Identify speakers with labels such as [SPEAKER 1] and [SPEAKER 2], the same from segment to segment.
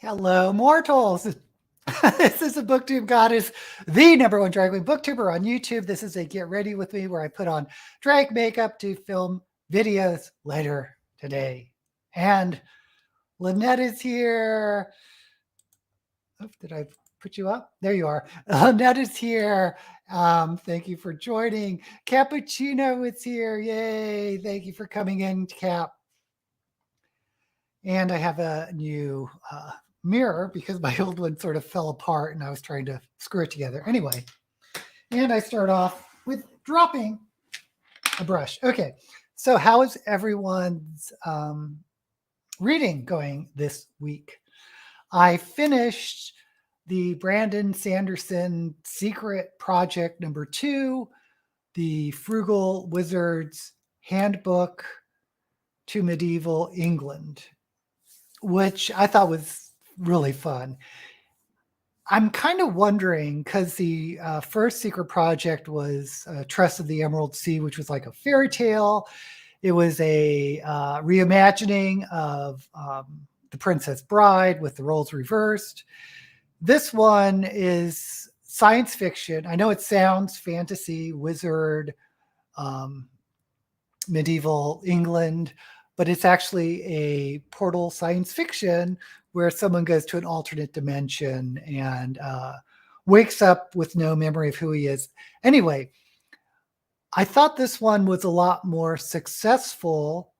[SPEAKER 1] Hello, mortals. This is the Booktube Goddess, the #1 drag queen booktuber on YouTube. This is a Get Ready With Me where I put on drag makeup to film videos later today. And Lynette is here. Oh, did I put you up? There you are. Lynette is here. Thank you for joining. Cappuccino is here. Yay. Thank you for coming in, Cap. And I have a new mirror because my old one sort of fell apart and I was trying to screw it together. Anyway, and I start off with dropping a brush. Okay, so how is everyone's reading going this week? I finished the Brandon Sanderson Secret Project #2, the Frugal Wizard's Handbook to Medieval England, which I thought was really fun. I'm kind of wondering, because the first Secret Project was Trust of the Emerald Sea, which was like a fairy tale. It was a reimagining of The Princess Bride with the roles reversed. This one is science fiction. I know it sounds fantasy, wizard, medieval England, but it's actually a portal science fiction where someone goes to an alternate dimension and wakes up with no memory of who he is. Anyway, I thought this one was a lot more successful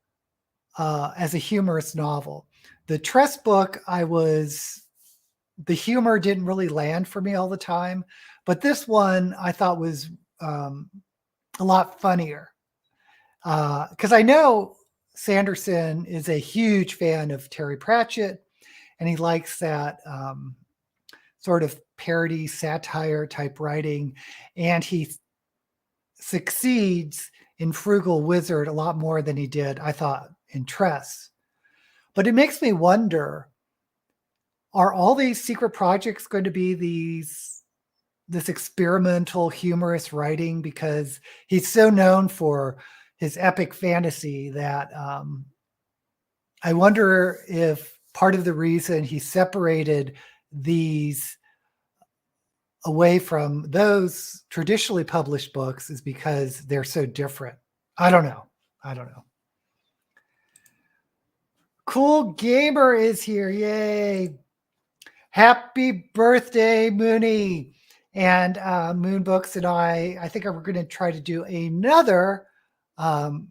[SPEAKER 1] as a humorous novel. The Tress book, the humor didn't really land for me all the time, but this one I thought was a lot funnier. Because I know Sanderson is a huge fan of Terry Pratchett, and he likes that sort of parody satire type writing, and he succeeds in Frugal Wizard a lot more than he did, I thought, in Tress. But it makes me wonder, are all these secret projects going to be this experimental humorous writing? Because he's so known for his epic fantasy that I wonder if part of the reason he separated these away from those traditionally published books is because they're so different. I don't know. Cool Gamer is here. Yay. Happy birthday, Mooney. And Moon Books and I think we're going to try to do another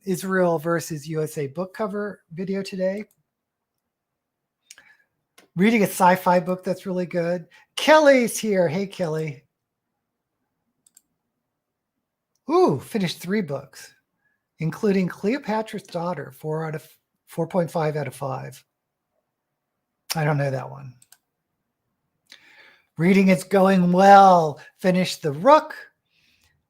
[SPEAKER 1] Israel versus USA book cover video today. Reading a sci-fi book that's really good. Kelly's here. Hey, Kelly. Ooh, finished 3 books, including Cleopatra's Daughter, 4.5 out of 5. I don't know that one. Reading is going well. Finished The Rook.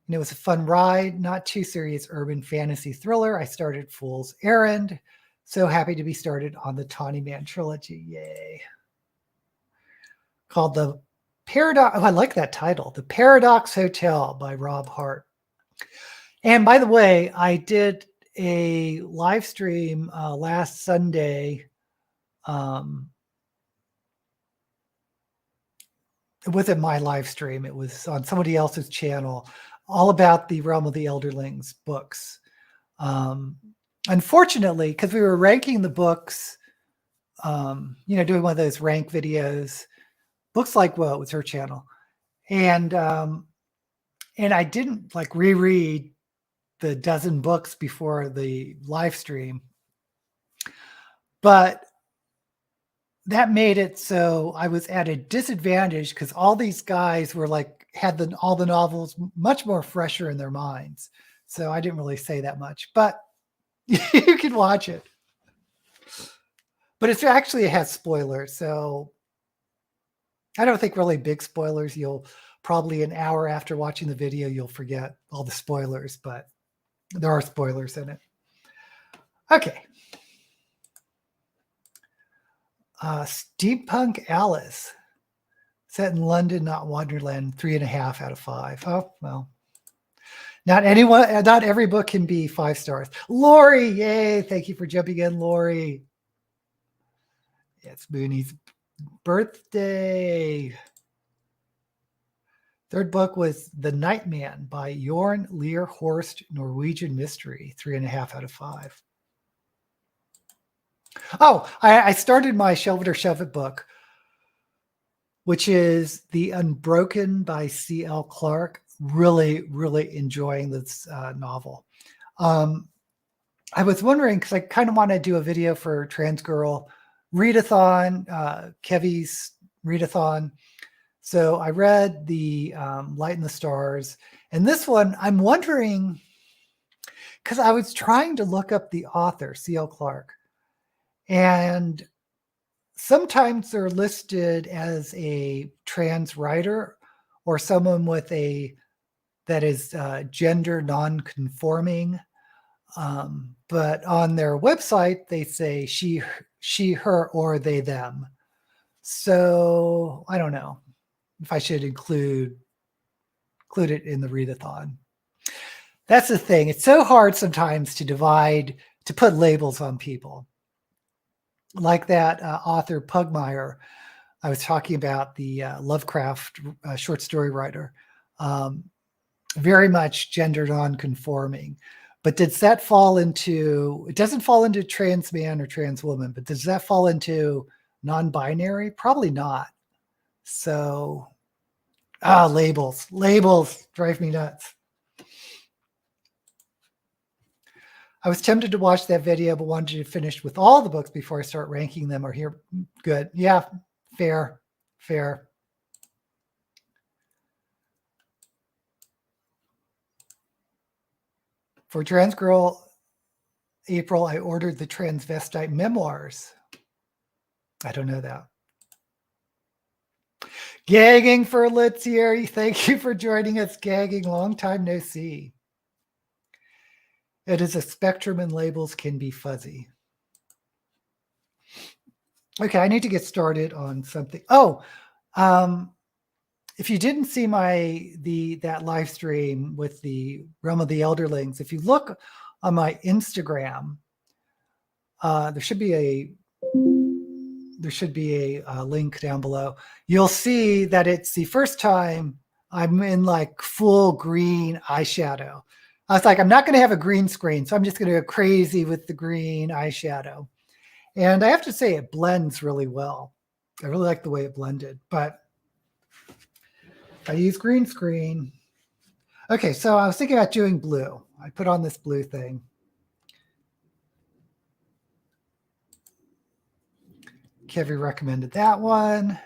[SPEAKER 1] And it was a fun ride, not too serious urban fantasy thriller. I started Fool's Errand. So happy to be started on the Tawny Man trilogy. Yay. Called The Paradox. Oh, I like that title. The Paradox Hotel by Rob Hart. And by the way, I did a live stream last Sunday. It wasn't my live stream. It was on somebody else's channel, all about the Realm of the Elderlings books. Unfortunately, because we were ranking the books, doing one of those rank videos, books like, well, it was her channel. And I didn't reread the dozen books before the live stream, but that made it so I was at a disadvantage because all these guys were had all the novels much more fresher in their minds. So I didn't really say that much, but you can watch it. But it has spoilers. So I don't think really big spoilers. You'll probably an hour after watching the video, you'll forget all the spoilers, but there are spoilers in it. Okay. Steampunk Alice, set in London, not Wonderland, 3.5 out of 5. Oh, well, not every book can be 5 stars. Lori, yay. Thank you for jumping in, Lori. Yes, Mooney's birthday. Third book was The Nightman by Jorn Lear Horst, Norwegian mystery, 3.5 out of 5. Oh, I started my Shelve It or Shove It book, which is The Unbroken by C.L. Clarke. Really, really enjoying this novel. I was wondering, because I kind of want to do a video for Trans Girl Readathon, Kevy's Readathon. So I read the Light in the Stars. And this one, I'm wondering, because I was trying to look up the author, C.L. Clarke. And sometimes they're listed as a trans writer or someone with that is gender non-conforming. But on their website, they say she, her, or they, them. So I don't know if I should include it in the readathon. That's the thing. It's so hard sometimes to put labels on people. Like that author Pugmire, I was talking about, the Lovecraft short story writer, very much gender non-conforming. But does that fall into, it doesn't fall into trans man or trans woman, but does that fall into non-binary? Probably not. So, labels drive me nuts. I was tempted to watch that video, but wanted to finish with all the books before I start ranking them or hear. Good. Yeah, fair. For Trans Girl April, I ordered the Transvestite Memoirs. I don't know that. Gagging for Litzier. Thank you for joining us, Gagging. Long time no see. It is a spectrum and labels can be fuzzy. Okay, I need to get started on something. Oh, if you didn't see that live stream with the Realm of the Elderlings, if you look on my Instagram, there should be a link down below. You'll see that it's the first time I'm in like full green eyeshadow. I was like, I'm not going to have a green screen, so I'm just going to go crazy with the green eyeshadow. And I have to say, it blends really well. I really like the way it blended, but I use green screen. Okay, so I was thinking about doing blue. I put on this blue thing. Kevy recommended that one.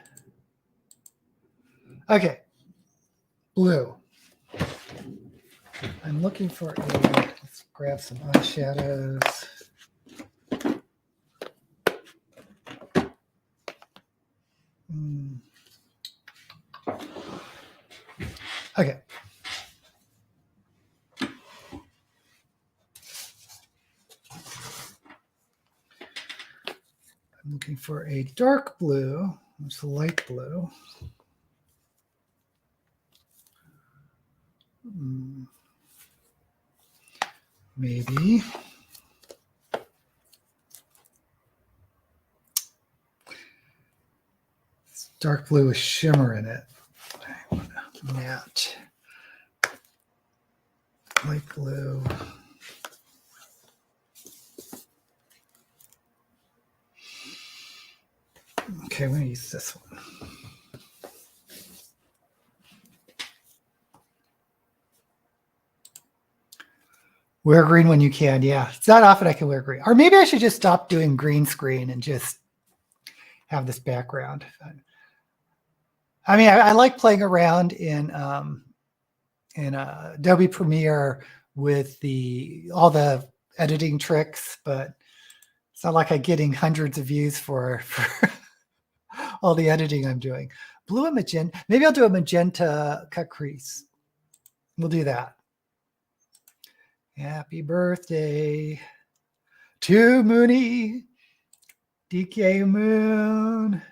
[SPEAKER 1] Okay, blue. I'm looking for let's grab some eyeshadows. Okay. I'm looking for a dark blue. It's a light blue. Maybe. It's dark blue with shimmer in it. I want a matte. Light blue. Okay, I'm going to use this one. Wear green when you can. Yeah, it's not often I can wear green. Or maybe I should just stop doing green screen and just have this background. I mean, I like playing around in Adobe Premiere with all the editing tricks, but it's not like I'm getting hundreds of views for all the editing I'm doing. Blue and magenta. Maybe I'll do a magenta cut crease. We'll do that. Happy birthday to Mooney, DK Moon.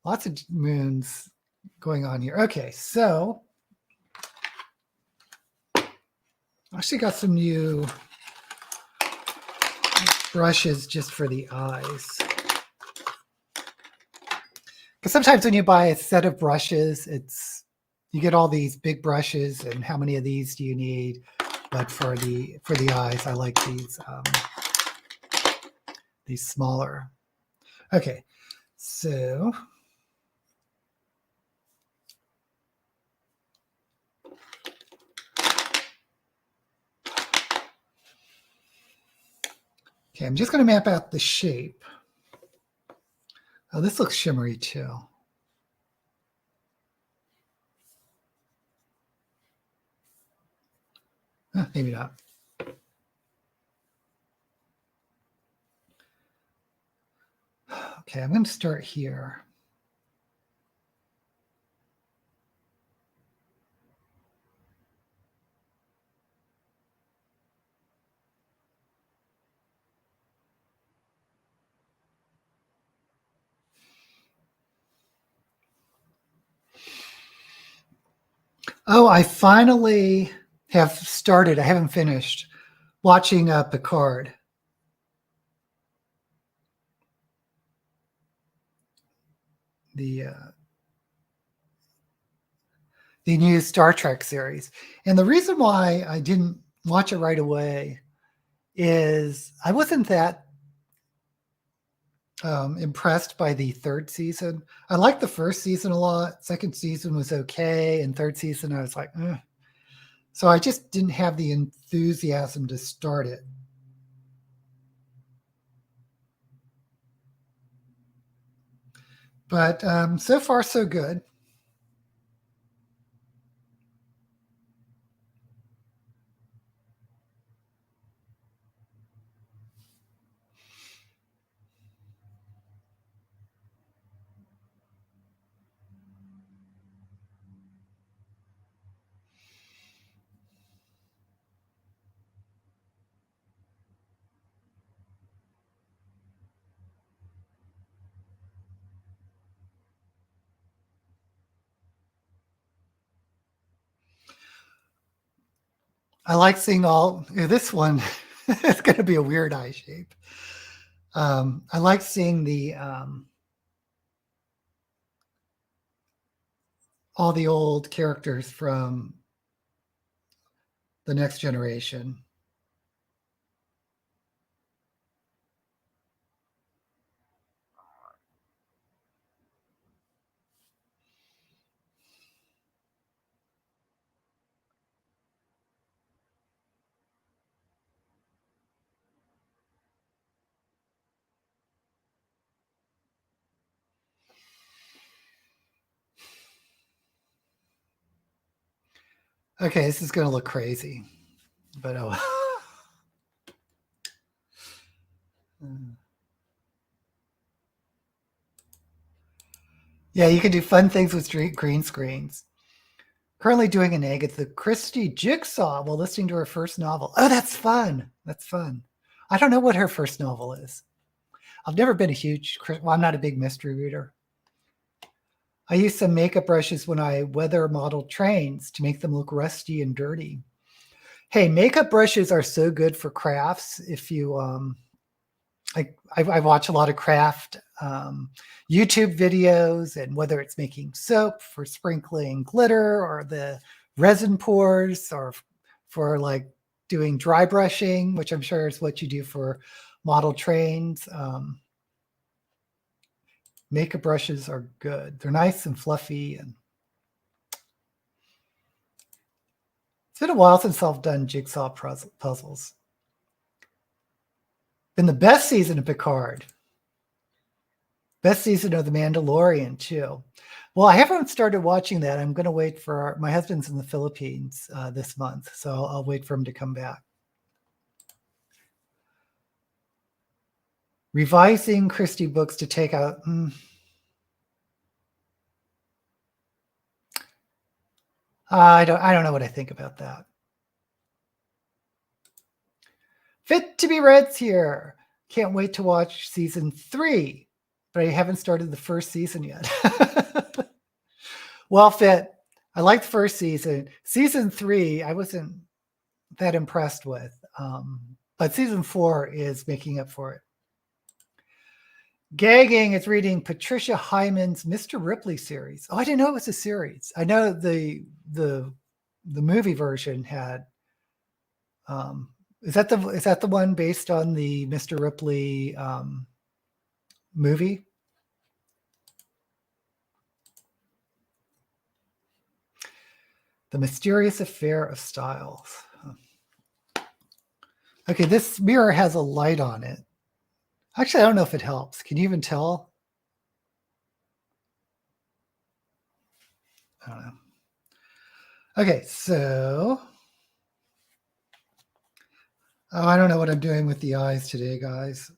[SPEAKER 1] Lots of moons going on here. Okay, so I actually got some new brushes just for the eyes. Because sometimes when you buy a set of brushes, you get all these big brushes, and how many of these do you need? But for the eyes, I like these smaller. Okay, so okay, I'm just going to map out the shape. Oh, this looks shimmery too. Maybe not. Okay, I'm going to start here. Oh, I finally have started. I haven't finished watching Picard. The new Star Trek series. And the reason why I didn't watch it right away is I wasn't that impressed by the third season. I liked the first season a lot. Second season was okay. And third season, I was like, eh. So I just didn't have the enthusiasm to start it. But so far, so good. I like seeing all this one. It's going to be a weird eye shape. I like seeing the all the old characters from the Next Generation. Okay, this is going to look crazy, but oh. Yeah, you can do fun things with green screens. Currently doing an Agatha Christie jigsaw while listening to her first novel. Oh, that's fun. That's fun. I don't know what her first novel is. I've never been a huge, well, I'm not a big mystery reader. I use some makeup brushes when I weather model trains to make them look rusty and dirty. Hey, makeup brushes are so good for crafts. If you, I watch a lot of craft YouTube videos, and whether it's making soap for sprinkling glitter or the resin pours, or for like doing dry brushing, which I'm sure is what you do for model trains. Makeup brushes are good. They're nice and fluffy. And it's been a while since I've done jigsaw puzzles. Been the best season of Picard. Best season of The Mandalorian, too. Well, I haven't started watching that. I'm going to wait for my husband's in the Philippines this month, so I'll wait for him to come back. Revising Christie books to take out. I don't know what I think about that. Fit to be Red's here. Can't wait to watch season 3, but I haven't started the first season yet. Well, Fit, I liked the first season. Season 3, I wasn't that impressed with, but season 4 is making up for it. Gagging is reading Patricia Hyman's Mr. Ripley series. Oh, I didn't know it was a series. I know the movie version had. Is that the one based on the Mr. Ripley movie? The Mysterious Affair of Styles. Okay, this mirror has a light on it. Actually, I don't know if it helps. Can you even tell? I don't know. Okay, so I don't know what I'm doing with the eyes today, guys.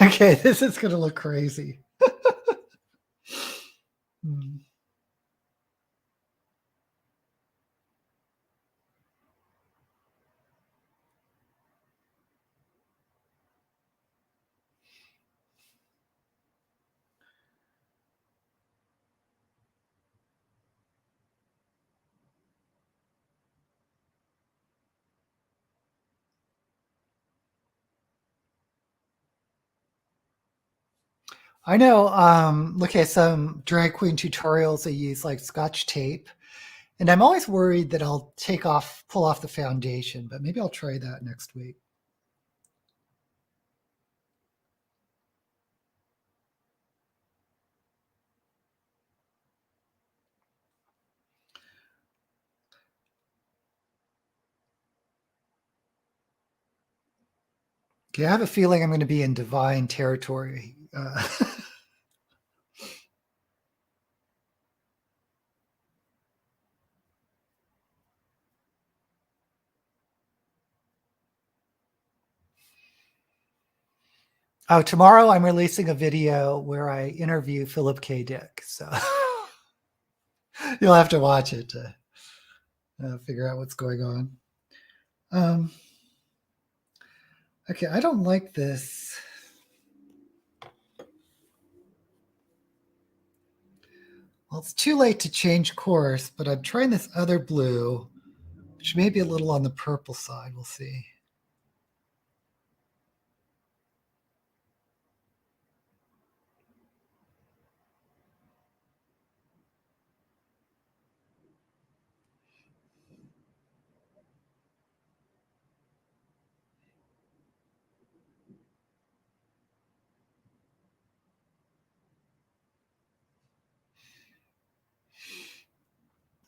[SPEAKER 1] Okay, this is going to look crazy. I know, look at some drag queen tutorials, they use like Scotch tape. And I'm always worried that I'll pull off the foundation, but maybe I'll try that next week. Okay, I have a feeling I'm going to be in divine territory. Oh, tomorrow I'm releasing a video where I interview Philip K. Dick. So you'll have to watch it to figure out what's going on. Okay, I don't like this. Well, it's too late to change course, but I'm trying this other blue, which may be a little on the purple side. We'll see.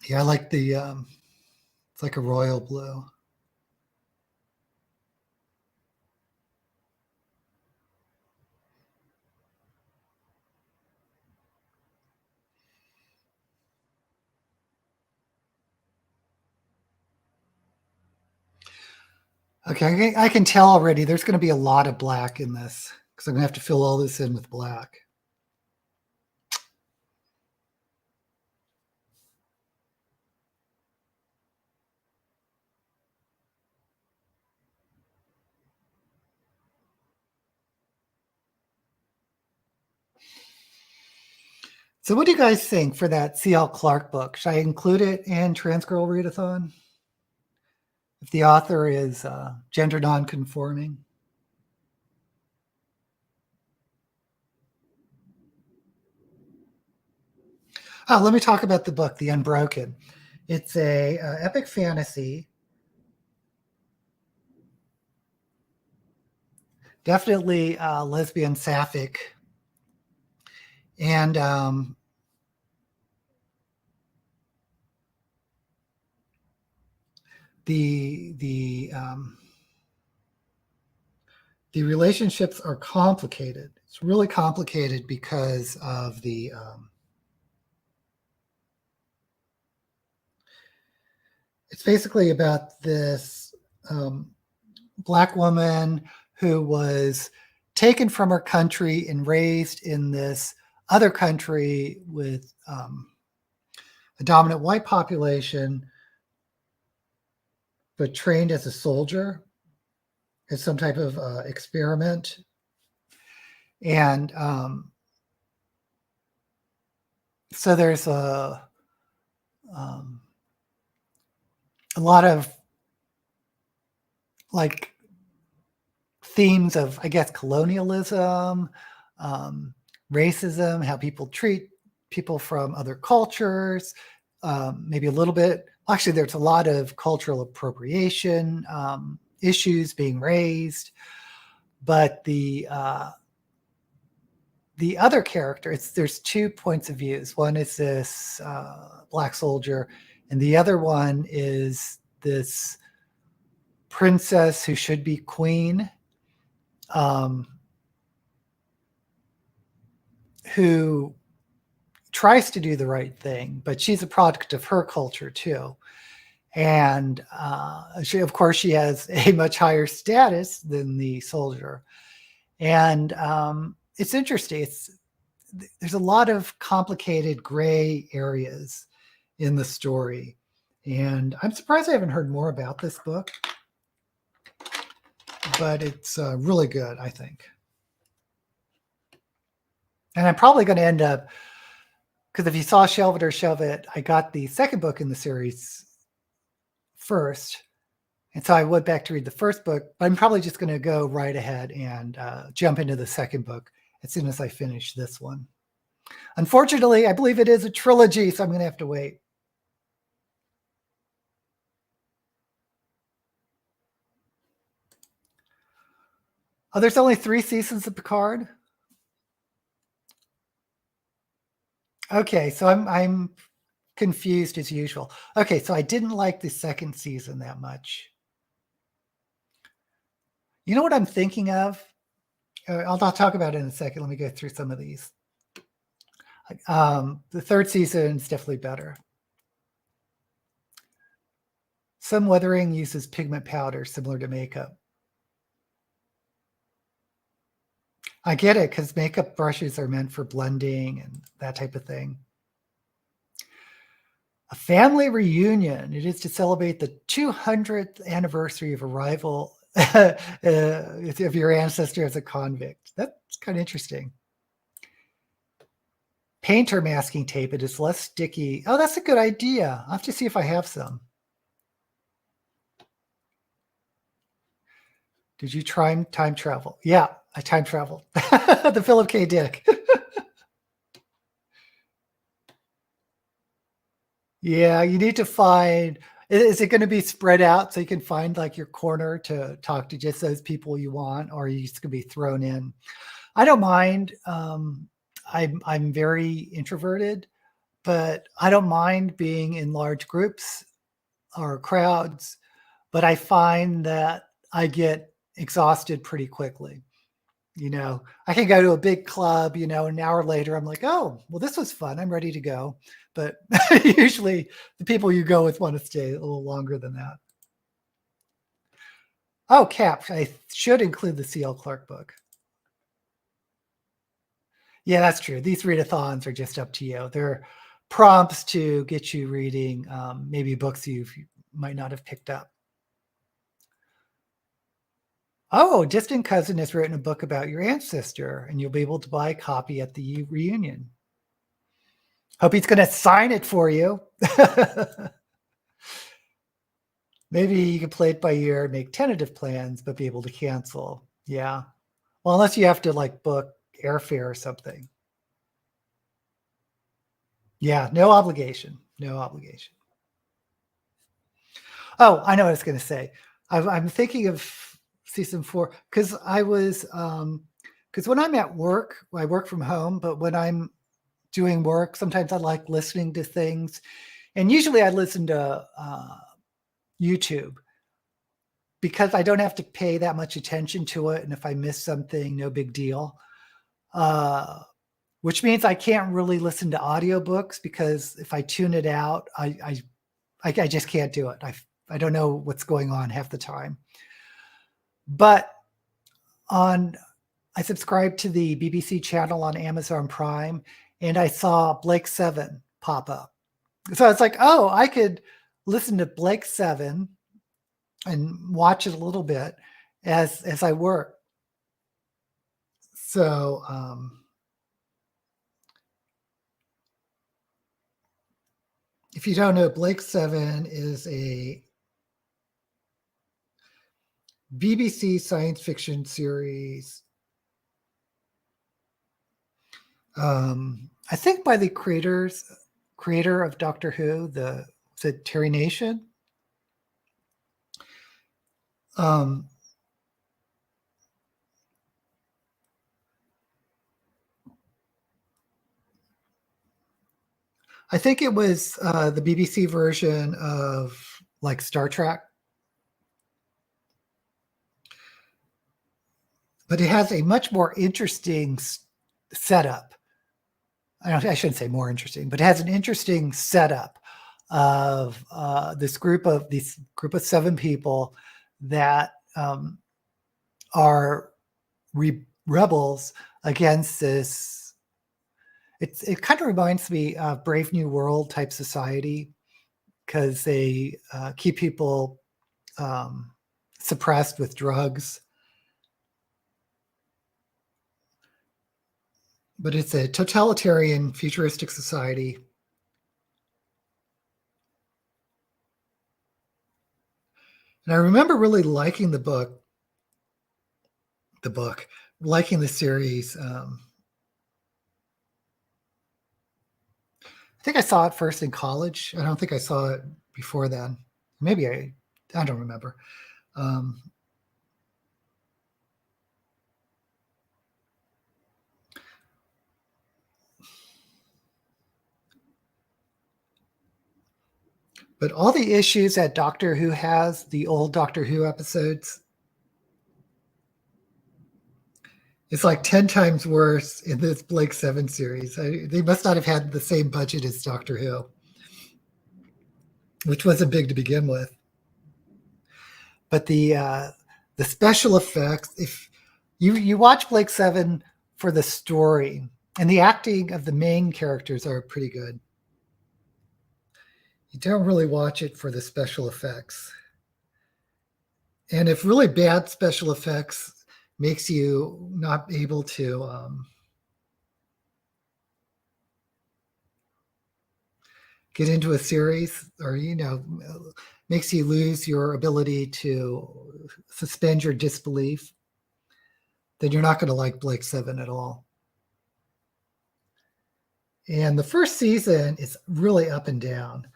[SPEAKER 1] Yeah, I like the, it's like a royal blue. Okay, I can tell already there's going to be a lot of black in this because I'm going to have to fill all this in with black. So what do you guys think for that C.L. Clark book? Should I include it in Trans Girl Readathon? If the author is gender nonconforming? Oh, let me talk about the book, The Unbroken. It's a epic fantasy. Definitely lesbian sapphic. And the relationships are complicated. It's really complicated because of the it's basically about this Black woman who was taken from her country and raised in this other country with a dominant white population, but trained as a soldier. It's some type of experiment. And so there's a lot of like themes of, I guess, colonialism, racism, how people treat people from other cultures, maybe a little bit. Actually, there's a lot of cultural appropriation issues being raised, but the other character, there's 2 points of views. One is this Black soldier, and the other one is this princess who should be queen, who tries to do the right thing, but she's a product of her culture too. And she, of course, she has a much higher status than the soldier. And it's interesting. There's a lot of complicated gray areas in the story. And I'm surprised I haven't heard more about this book, but it's really good, I think. And I'm probably going to end up, because if you saw Shelve It or Shove It, I got the second book in the series first. And so I went back to read the first book, but I'm probably just going to go right ahead and jump into the second book as soon as I finish this one. Unfortunately, I believe it is a trilogy, so I'm going to have to wait. Oh, there's only 3 seasons of Picard? Okay, so I'm confused as usual. Okay, so I didn't like the second season that much. You know what I'm thinking of? I'll talk about it in a second. Let me go through some of these. The third season is definitely better. Some weathering uses pigment powder similar to makeup. I get it, because makeup brushes are meant for blending and that type of thing. A family reunion. It is to celebrate the 200th anniversary of arrival of your ancestor as a convict. That's kind of interesting. Painter masking tape. It is less sticky. Oh, that's a good idea. I'll have to see if I have some. Did you try time travel? Yeah, I time traveled. The Philip K. Dick. Yeah, you need to find, is it going to be spread out so you can find like your corner to talk to just those people you want, or are you just going to be thrown in? I don't mind. I'm very introverted, but I don't mind being in large groups or crowds, but I find that I get exhausted pretty quickly. You know, I can go to a big club, you know, an hour later, I'm like, oh, well, this was fun. I'm ready to go. But usually the people you go with want to stay a little longer than that. Oh, Cap, I should include the C.L. Clark book. Yeah, that's true. These readathons are just up to you. They're prompts to get you reading maybe books you might not have picked up. Oh, distant cousin has written a book about your ancestor, and you'll be able to buy a copy at the reunion. Hope he's going to sign it for you. Maybe you can play it by ear, make tentative plans, but be able to cancel. Yeah. Well, unless you have to like book airfare or something. Yeah, no obligation. No obligation. Oh, I know what I was going to say. I'm thinking of season 4 because I was because when I'm at work, I work from home, but when I'm doing work, sometimes I like listening to things, and usually I listen to YouTube because I don't have to pay that much attention to it, and if I miss something, no big deal. Which means I can't really listen to audiobooks because if I tune it out, I just can't do it. I don't know what's going on half the time. But I subscribed to the BBC channel on Amazon Prime, and I saw Blake 7 pop up. So it's like, oh, I could listen to Blake 7 and watch it a little bit, as I work. So if you don't know, Blake 7 is a BBC science fiction series. I think by the creator of Doctor Who, was it Terry Nation? I think it was the BBC version of like Star Trek. But it has a much more interesting setup. I shouldn't say more interesting, but it has an interesting setup of this group of 7 people that are rebels against this. It kind of reminds me of Brave New World type society, because they keep people suppressed with drugs. But it's a totalitarian, futuristic society. And I remember really liking the book, liking the series. I think I saw it first in college. I don't think I saw it before then. Maybe I don't remember. But all the issues that Doctor Who has, the old Doctor Who episodes, it's like 10 times worse in this Blake 7 series. They must not have had the same budget as Doctor Who, which wasn't big to begin with. But the special effects, if you watch Blake 7 for the story, and the acting of the main characters are pretty good. You don't really watch it for the special effects. And if really bad special effects makes you not able to get into a series, or makes you lose your ability to suspend your disbelief, then you're not going to like Blake 7 at all. And the first season is really up and down.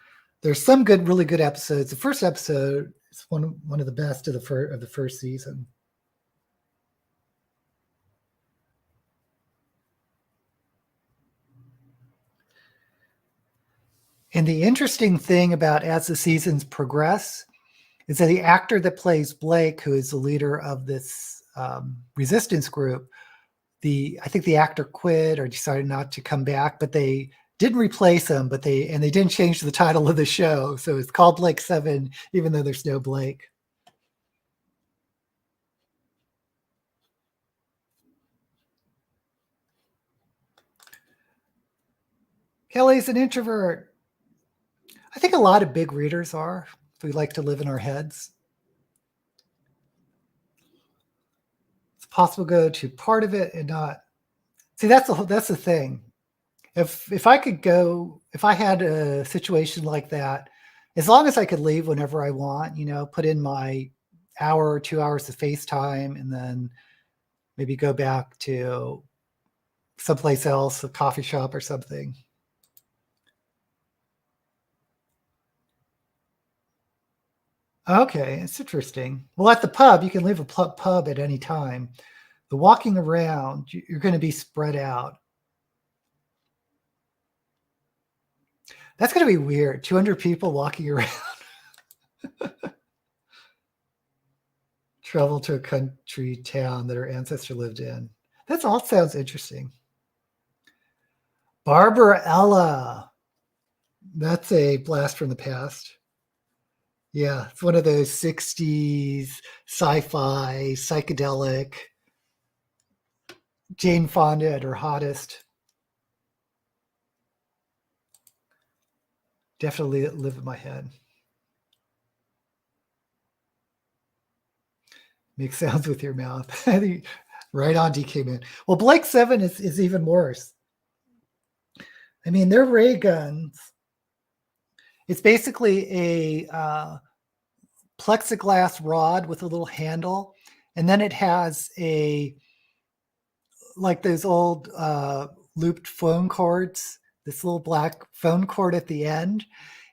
[SPEAKER 1] There's some really good episodes. The first episode is one of the best of the first season. And the interesting thing about as the seasons progress is that the actor that plays Blake, who is the leader of this resistance group, I think the actor quit or decided not to come back, but they didn't replace him, but they didn't change the title of the show. So it's called Blake 7, even though there's no Blake. Kelly's an introvert. I think a lot of big readers are. We like to live in our heads. It's possible to go to part of it and not. See, that's the thing. If I had a situation like that, as long as I could leave whenever I want, put in my hour or 2 hours of FaceTime and then maybe go back to someplace else, a coffee shop or something. Okay, it's interesting. Well, at the pub, you can leave a pub at any time. The walking around, you're going to be spread out. That's going to be weird. 200 people walking around. Travel to a country town that her ancestor lived in. That all sounds interesting. Barbarella. That's a blast from the past. Yeah, it's one of those 60s sci-fi, psychedelic. Jane Fonda at her hottest. Definitely live in my head. Make sounds with your mouth. Right on, DK Man. Well, Blake 7 is even worse. I mean, they're ray guns. It's basically a plexiglass rod with a little handle, and then it has like those old looped phone cords, this little black phone cord at the end.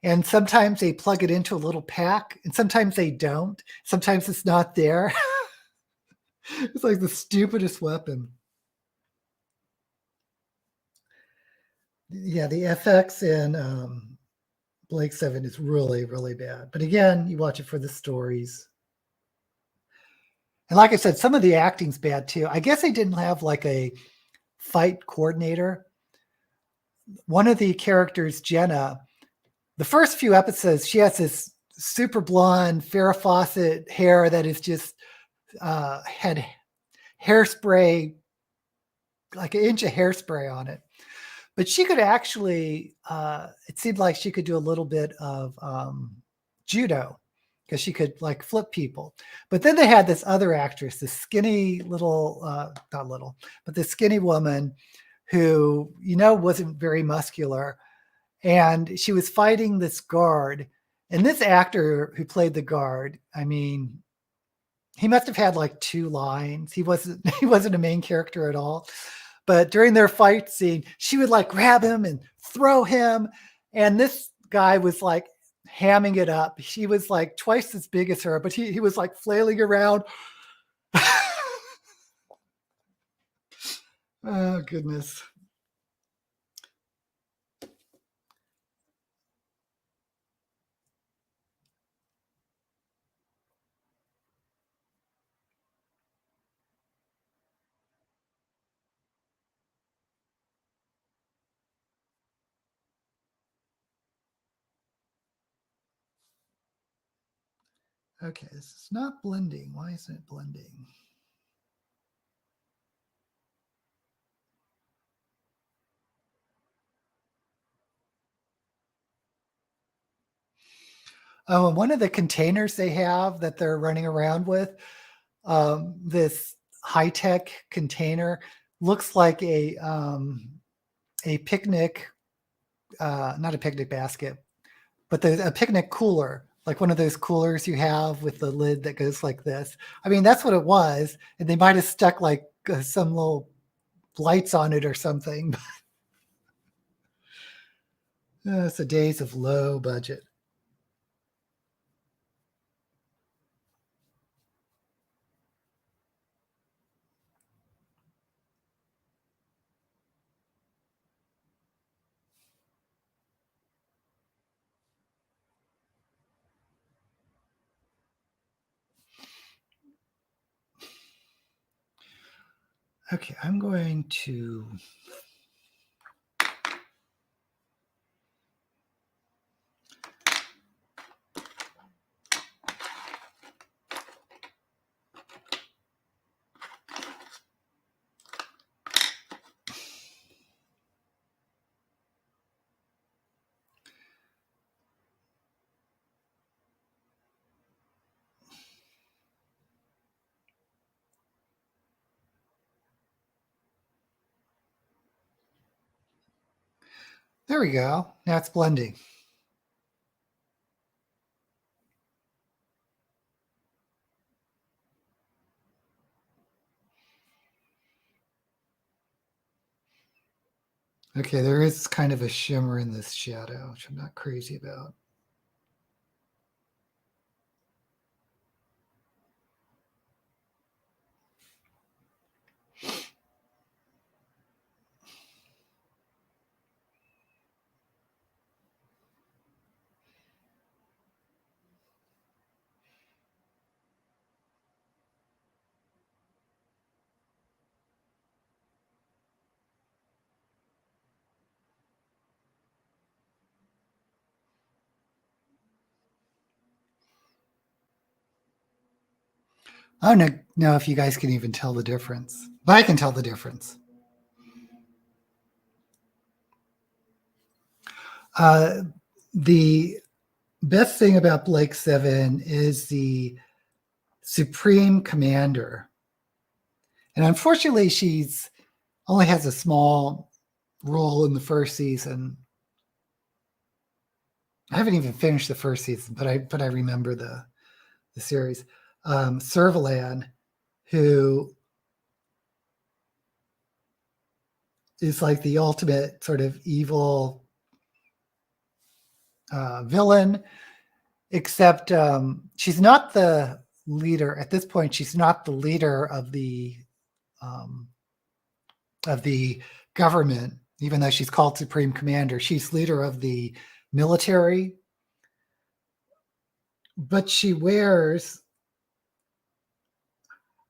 [SPEAKER 1] And sometimes they plug it into a little pack, and sometimes they don't. Sometimes it's not there. It's like the stupidest weapon. Yeah, the FX in Blake 7 is really, really bad. But again, you watch it for the stories. And like I said, some of the acting's bad too. I guess they didn't have like a fight coordinator. One of the characters, Jenna, the first few episodes, she has this super blonde Farrah Fawcett hair that is just had hairspray, like an inch of hairspray on it. But she could actually, it seemed like she could do a little bit of judo, because she could like flip people. But then they had this other actress, this skinny little, not little, but this skinny woman who, wasn't very muscular. And she was fighting this guard. And this actor who played the guard, I mean, he must have had like 2 lines. He wasn't a main character at all. But during their fight scene, she would like grab him and throw him. And this guy was like hamming it up. He was like twice as big as her, but he was like flailing around. Oh, goodness. Okay, this is not blending. Why isn't it blending? Oh, and one of the containers they have that they're running around with, this high-tech container, looks like a picnic, not a picnic basket, but a picnic cooler, like one of those coolers you have with the lid that goes like this. I mean, that's what it was. And they might have stuck like some little lights on it or something. It's the days of low budget. Okay, I'm going to there we go. Now it's blending. Okay, there is kind of a shimmer in this shadow, which I'm not crazy about. I don't know if you guys can even tell the difference, but I can tell the difference. The best thing about Blake 7 is the Supreme Commander. And unfortunately, she's only has a small role in the first season. I haven't even finished the first season, but I remember the series. Servalan, who is like the ultimate sort of evil villain, except she's not the leader at this point. She's not the leader of the government, even though she's called Supreme Commander. She's leader of the military, but she wears,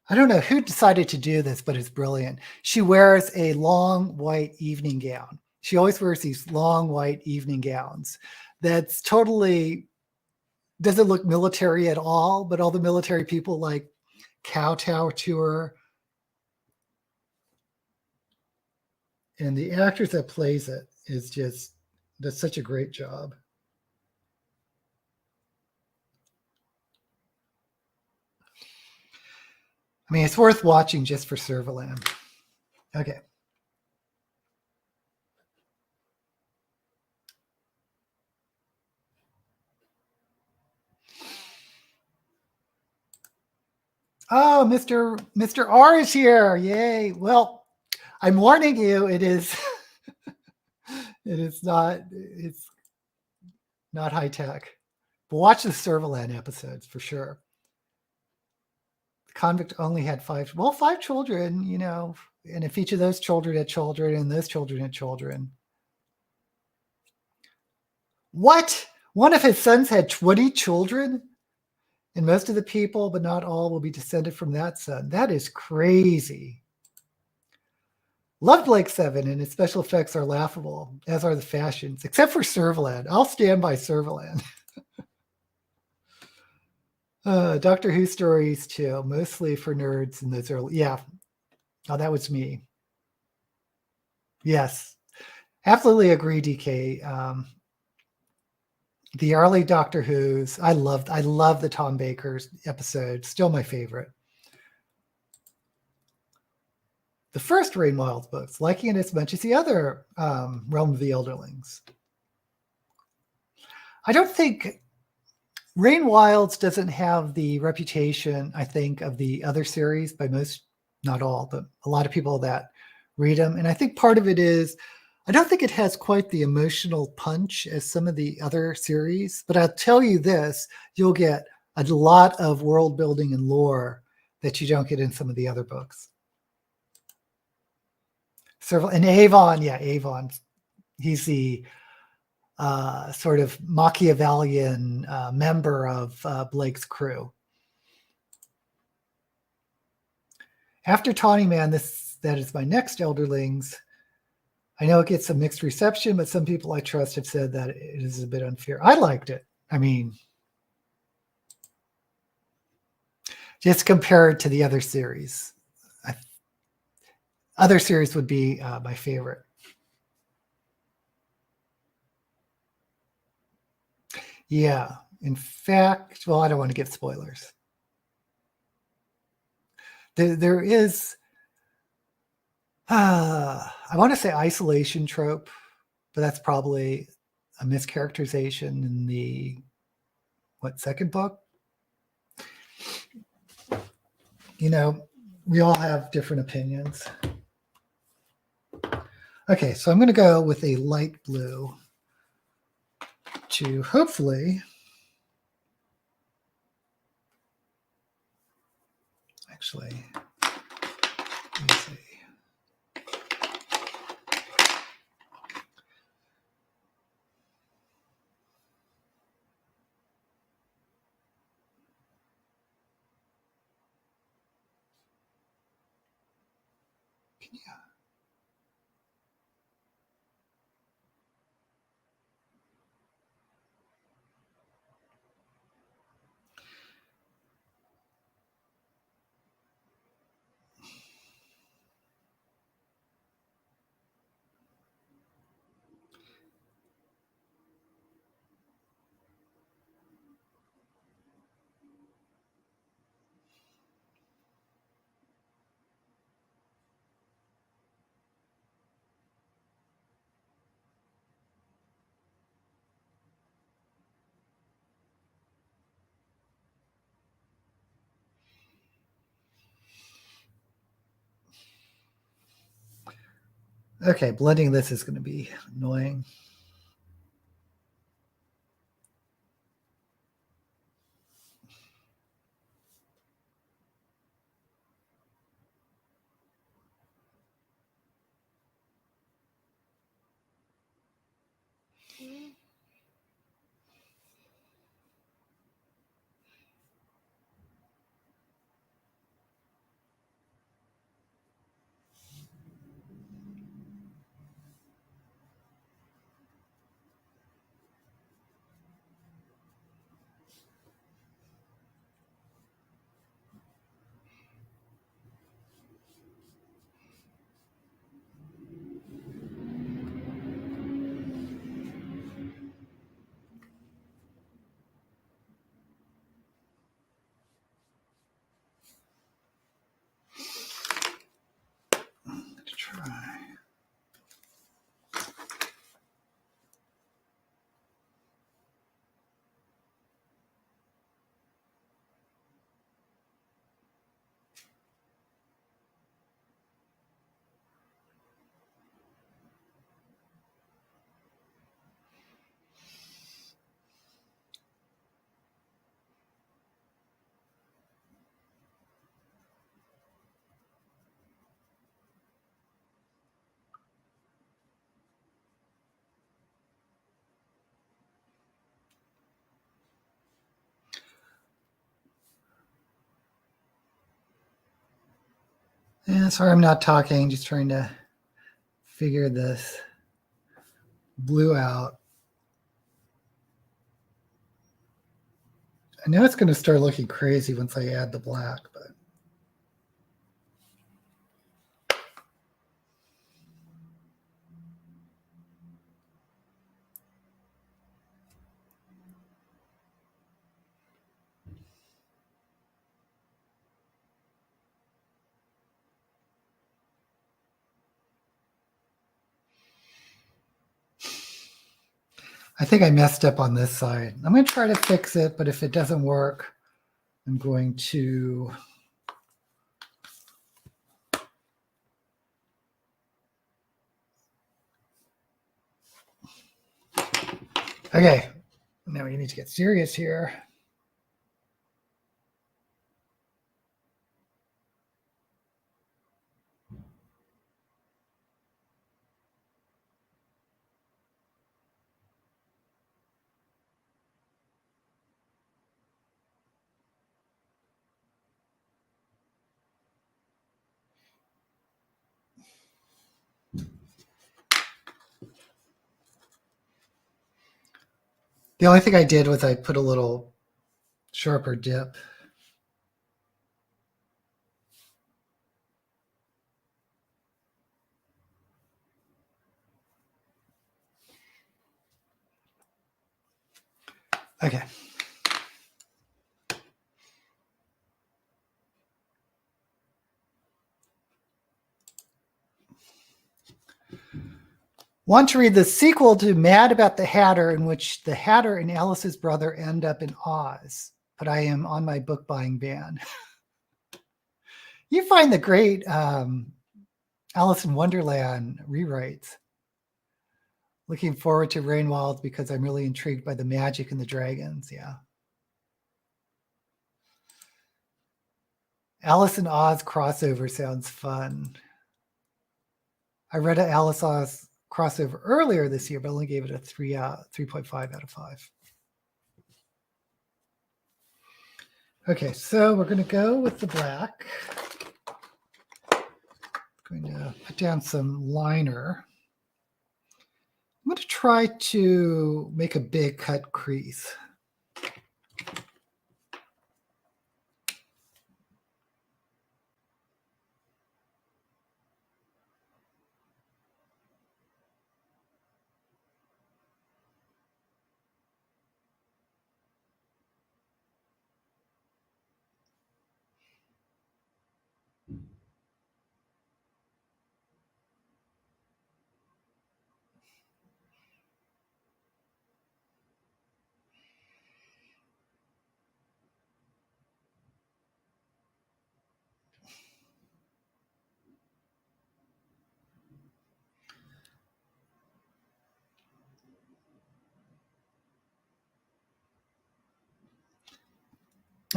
[SPEAKER 1] I don't know who decided to do this, but it's brilliant. She wears a long white evening gown. She always wears these long white evening gowns. That's totally, doesn't look military at all, but all the military people like kowtow to her. And the actress that plays it is just, does such a great job. I mean, it's worth watching just for Servalan. Okay. Oh, Mr. R is here. Yay. Well, I'm warning you, it's not high tech. But watch the Servalan episodes for sure. The convict only had five children, and if each of those children had children and those children had children. What? One of his sons had 20 children? And most of the people, but not all, will be descended from that son. That is crazy. Loved Blake 7, and its special effects are laughable, as are the fashions, except for Servalan. I'll stand by Servalan. Doctor Who stories, too, mostly for nerds in those early. Yeah. Oh, that was me. Yes. Absolutely agree, DK. The early Doctor Who's, I love the Tom Baker's episode, still my favorite. The first Rain Wilds books, liking it as much as the other Realm of the Elderlings. I don't think Rain Wilds doesn't have the reputation, I think, of the other series by most, not all, but a lot of people that read them. And I think part of it is, I don't think it has quite the emotional punch as some of the other series, but I'll tell you this, you'll get a lot of world building and lore that you don't get in some of the other books. And Avon, Avon, he's the sort of Machiavellian member of Blake's crew. After Tawny Man, that is my next Elderlings. I know it gets some mixed reception, but some people I trust have said that it is a bit unfair. I liked it. I mean, just compared to the other series. Other series would be my favorite. Yeah. In fact, well, I don't want to give spoilers. There is, I want to say isolation trope, but that's probably a mischaracterization in the, second book? We all have different opinions. Okay, so I'm going to go with a light blue to hopefully, actually, let me see. Okay, blending this is going to be annoying. Let's try. Yeah, sorry I'm not talking, just trying to figure this blue out. I know it's going to start looking crazy once I add the black, but I think I messed up on this side. I'm going to try to fix it, but if it doesn't work, I'm going to okay. Now we need to get serious here. The only thing I did was I put a little sharper dip. Okay. Want to read the sequel to Mad About the Hatter, in which the Hatter and Alice's brother end up in Oz, but I am on my book buying ban. You find the great Alice in Wonderland rewrites. Looking forward to Rainwild because I'm really intrigued by the magic and the dragons. Yeah. Alice and Oz crossover sounds fun. I read an Alice Oz crossover earlier this year, but only gave it a 3.5 out of 5. Okay, so we're going to go with the black. I'm going to put down some liner. I'm going to try to make a big cut crease.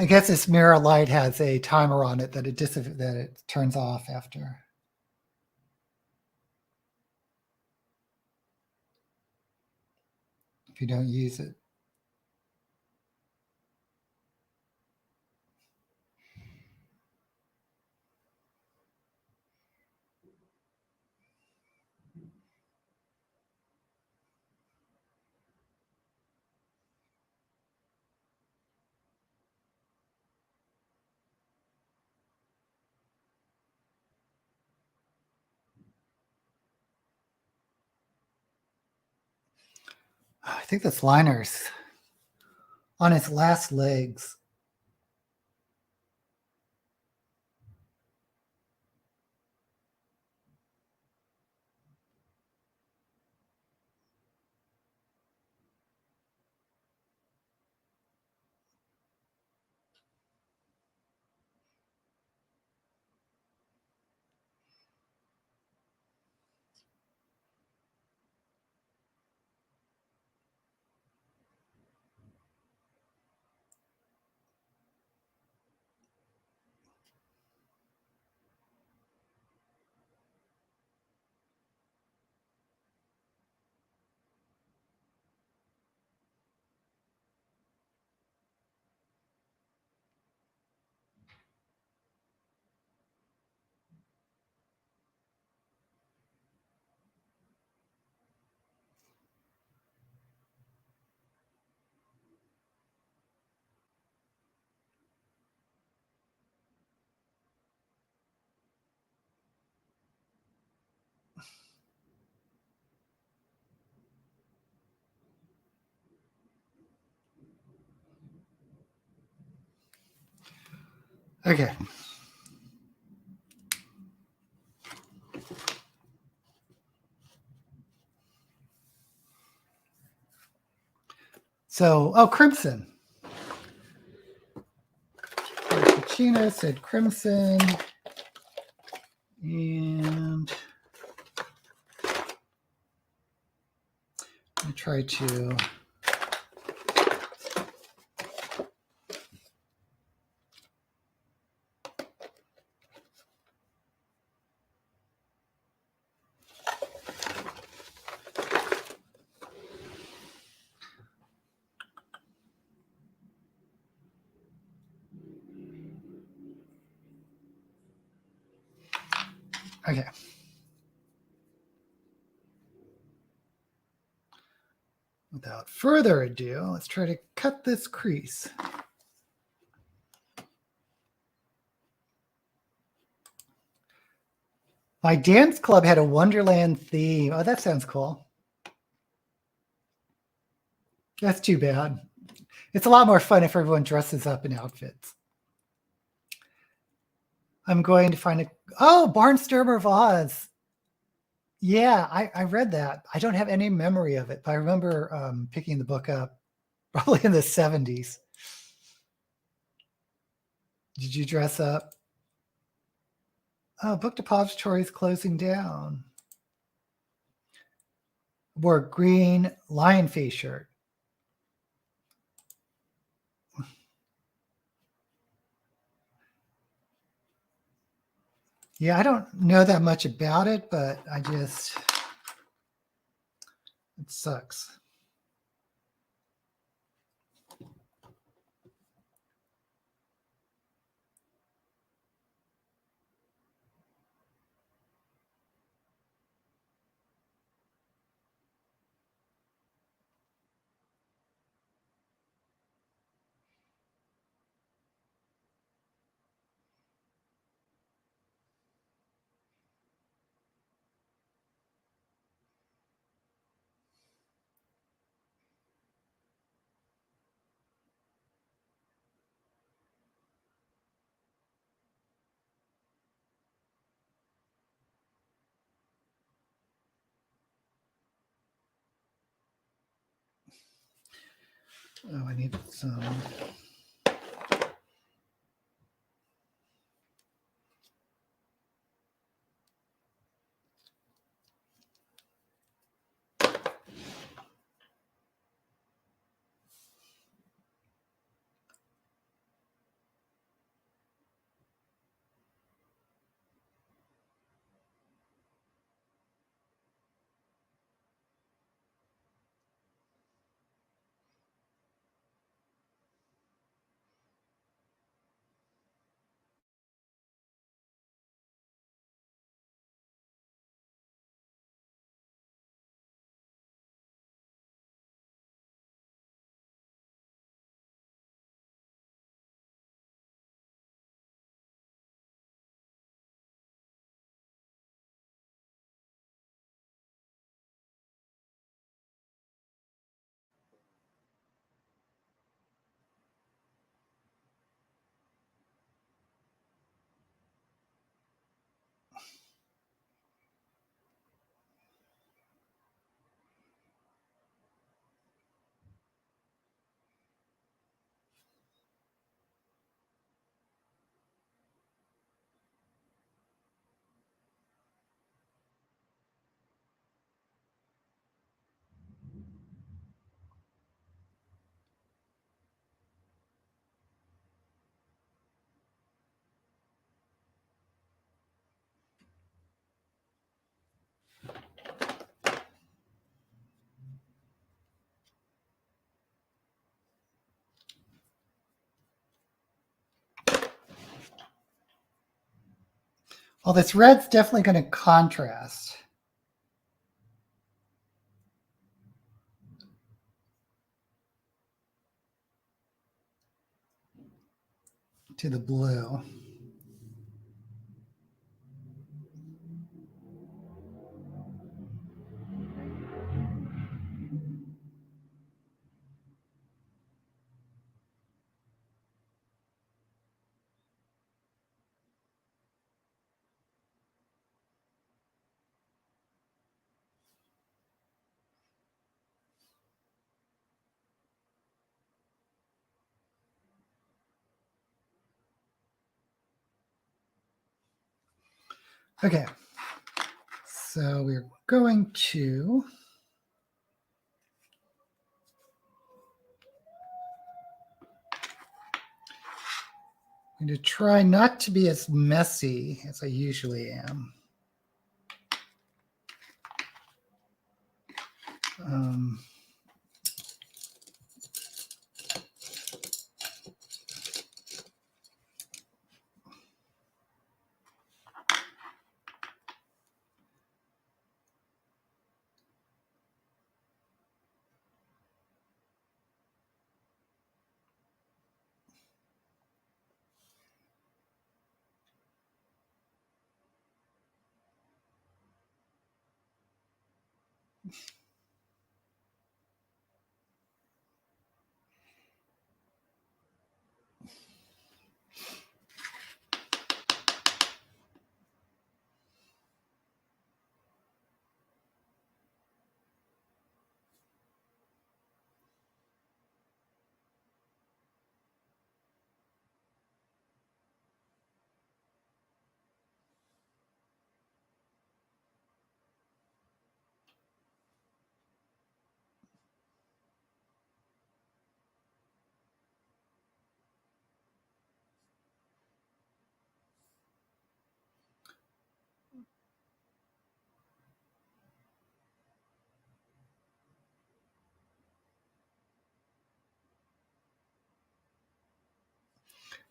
[SPEAKER 1] I guess this mirror light has a timer on it that it turns off after. If you don't use it. I think this liner's on its last legs. Okay. So, oh, crimson. China said crimson. And I try to okay. Without further ado, let's try to cut this crease. My dance club had a Wonderland theme. Oh, that sounds cool. That's too bad. It's a lot more fun if everyone dresses up in outfits. I'm going to find a... Oh, Barnstormer of Oz. Yeah, I read that. I don't have any memory of it, but I remember picking the book up probably in the 70s. Did you dress up? Oh, Book Depository is closing down. Wore a green lion face shirt. Yeah, I don't know that much about it, but it sucks. Oh, I need some. Well, this red's definitely going to contrast to the blue. Okay, so we're going to try not to be as messy as I usually am.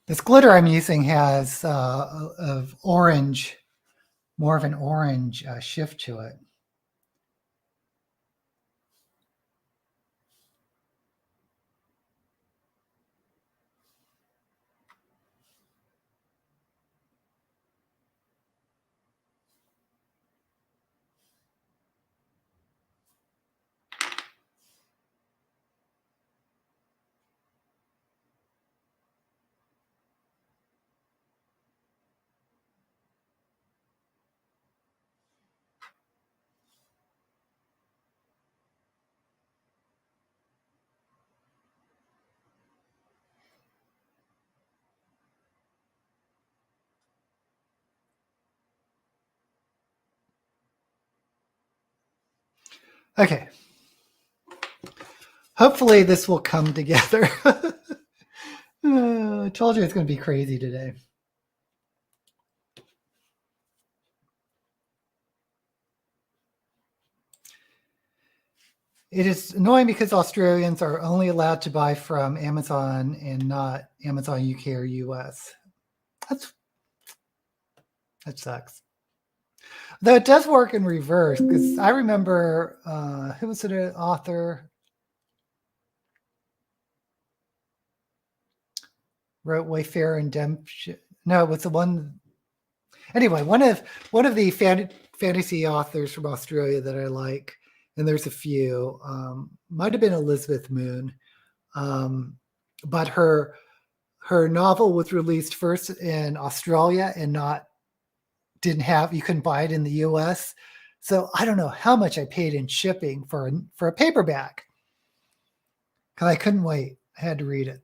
[SPEAKER 1] This glitter I'm using has of orange, more of an orange shift to it. Okay. Hopefully this will come together. I told you it's going to be crazy today. It is annoying because Australians are only allowed to buy from Amazon and not Amazon UK or US. That sucks. Though it does work in reverse, because I remember, who was it, an author? Wrote Wayfarer and Redemption. No, it was the one. Anyway, one of the fantasy authors from Australia that I like, and there's a few. Might have been Elizabeth Moon, but her novel was released first in Australia and you couldn't buy it in the US. So I don't know how much I paid in shipping for a paperback because I couldn't wait. I had to read it.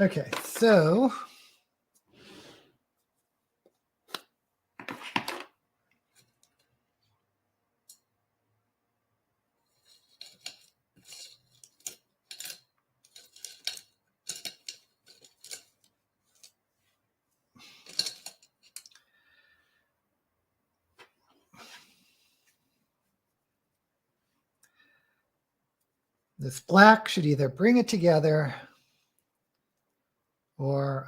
[SPEAKER 1] Okay, so this black should either bring it together or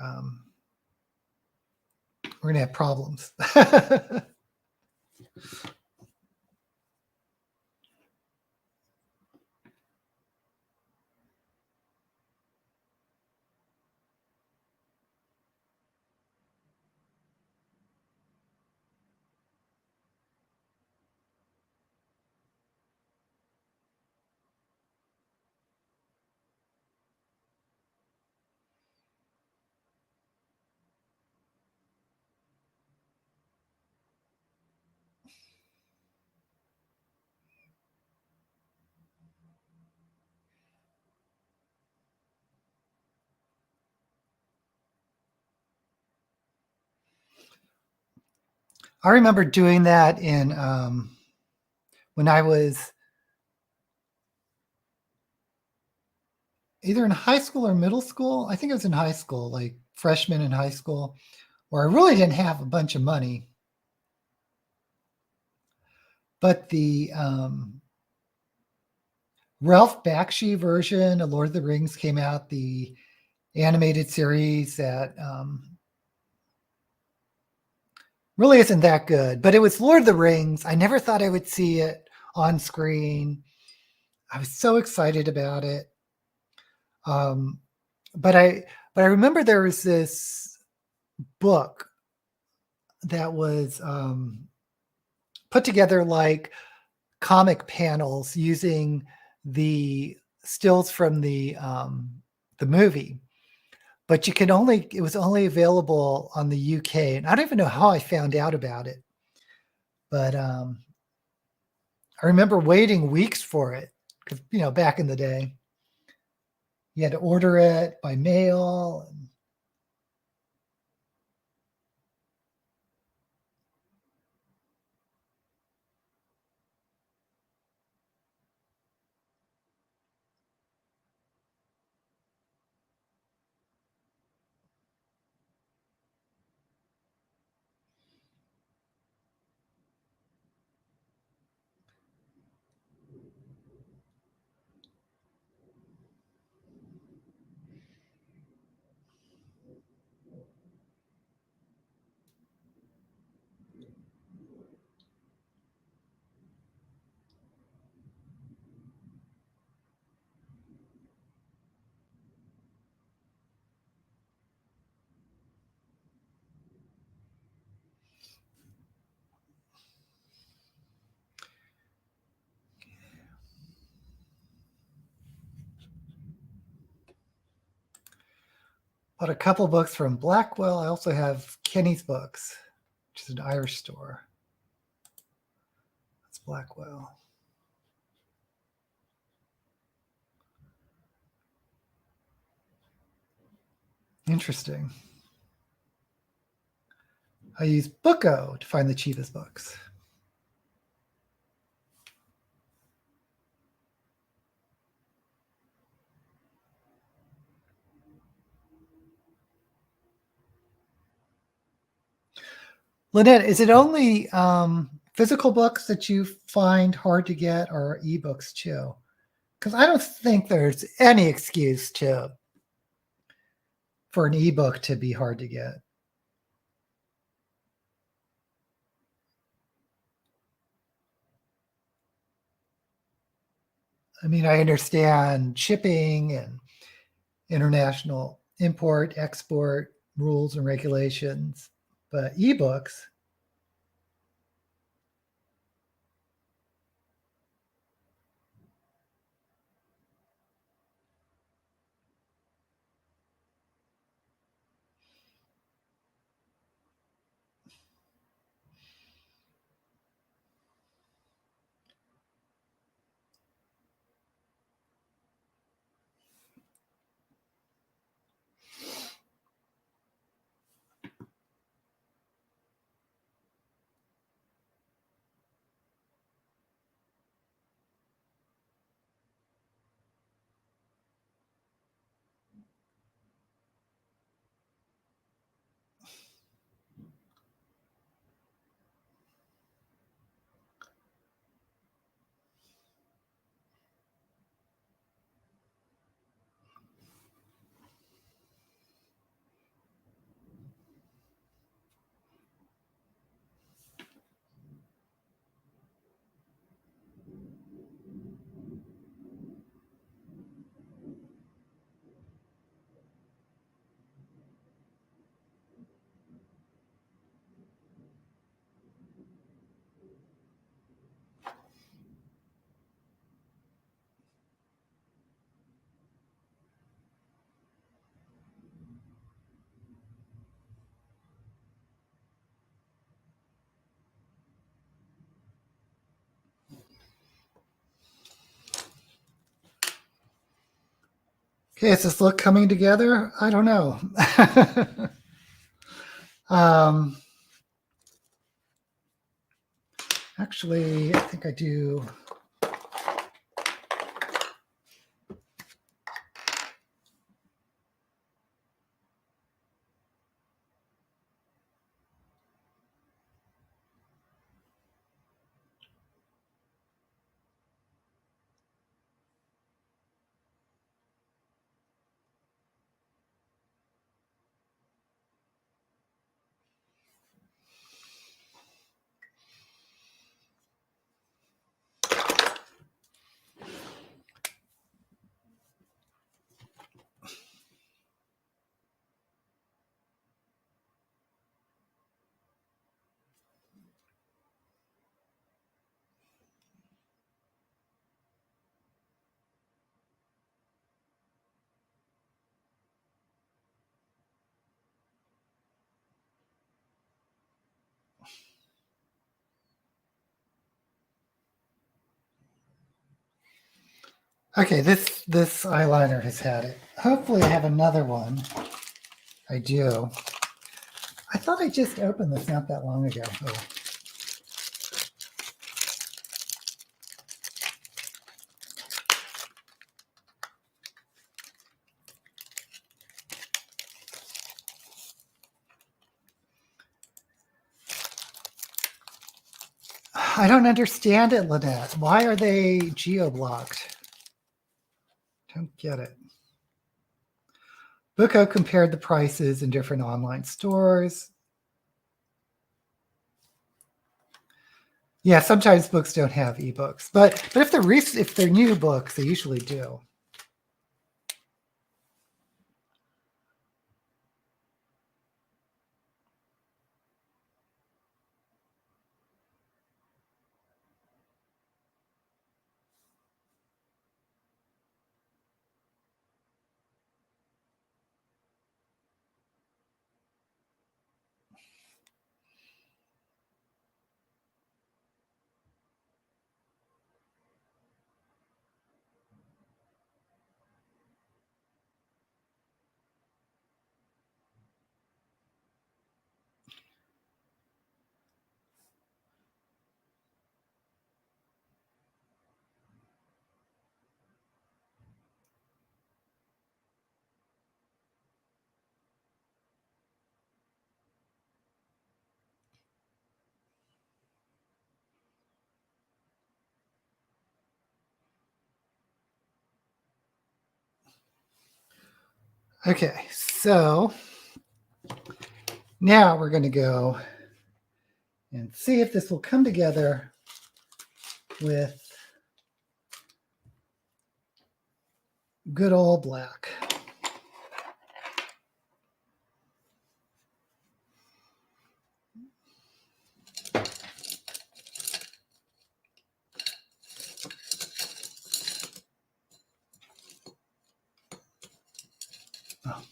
[SPEAKER 1] we're going to have problems. I remember doing that in when I was either in high school or middle school. I think it was in high school, like freshman in high school, where I really didn't have a bunch of money. But the Ralph Bakshi version of Lord of the Rings came out, the animated series that really isn't that good, but it was Lord of the Rings. I never thought I would see it on screen. I was so excited about it. But I remember there was this book that was put together like comic panels using the stills from the movie, but it was only available on the UK, and I don't even know how I found out about it, but I remember waiting weeks for it because back in the day you had to order it by mail. Bought a couple books from Blackwell. I also have Kenny's Books, which is an Irish store. That's Blackwell. Interesting. I use Booko to find the cheapest books. Lynette, is it only physical books that you find hard to get, or ebooks too? Because I don't think there's any excuse for an ebook to be hard to get. I mean, I understand shipping and international import, export rules and regulations, but ebooks. Okay, is this look coming together? I don't know. Actually, I think I do. Okay, this eyeliner has had it. Hopefully I have another one. I do. I thought I just opened this not that long ago. Oh. I don't understand it, Lynette. Why are they geo-blocked? Don't get it. Booko compared the prices in different online stores. Yeah, sometimes books don't have ebooks, but if they're new books, they usually do. Okay, so now we're going to go and see if this will come together with good old black. Oh.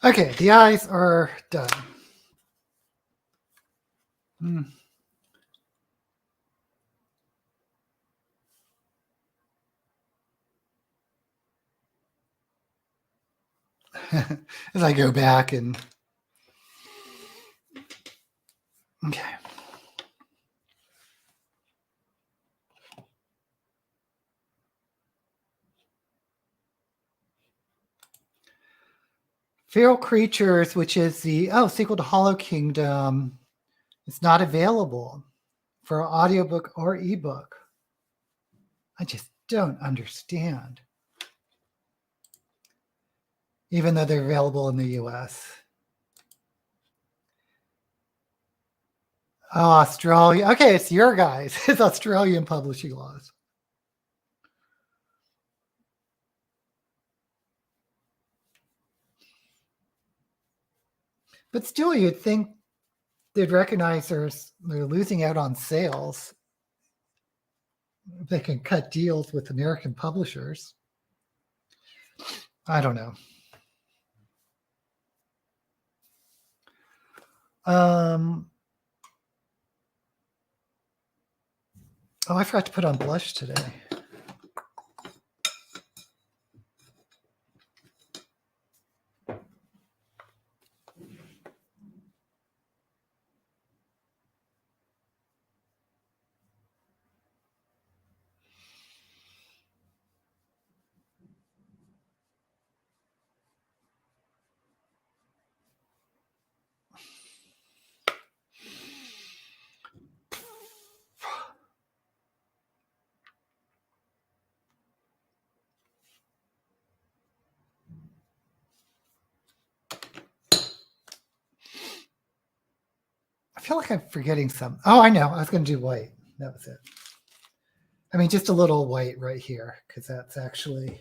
[SPEAKER 1] Okay, the eyes are done. As I go back and okay. Feral Creatures, which is the sequel to Hollow Kingdom, it's not available for audiobook or ebook. I just don't understand. Even though they're available in the US. Oh, Australia. Okay, it's your guys. It's Australian publishing laws. But still, you'd think they'd recognize they're losing out on sales. They can cut deals with American publishers. I don't know. Oh, I forgot to put on blush today. I feel like I'm forgetting some. Oh, I know. I was going to do white. That was it. I mean, just a little white right here, because that's actually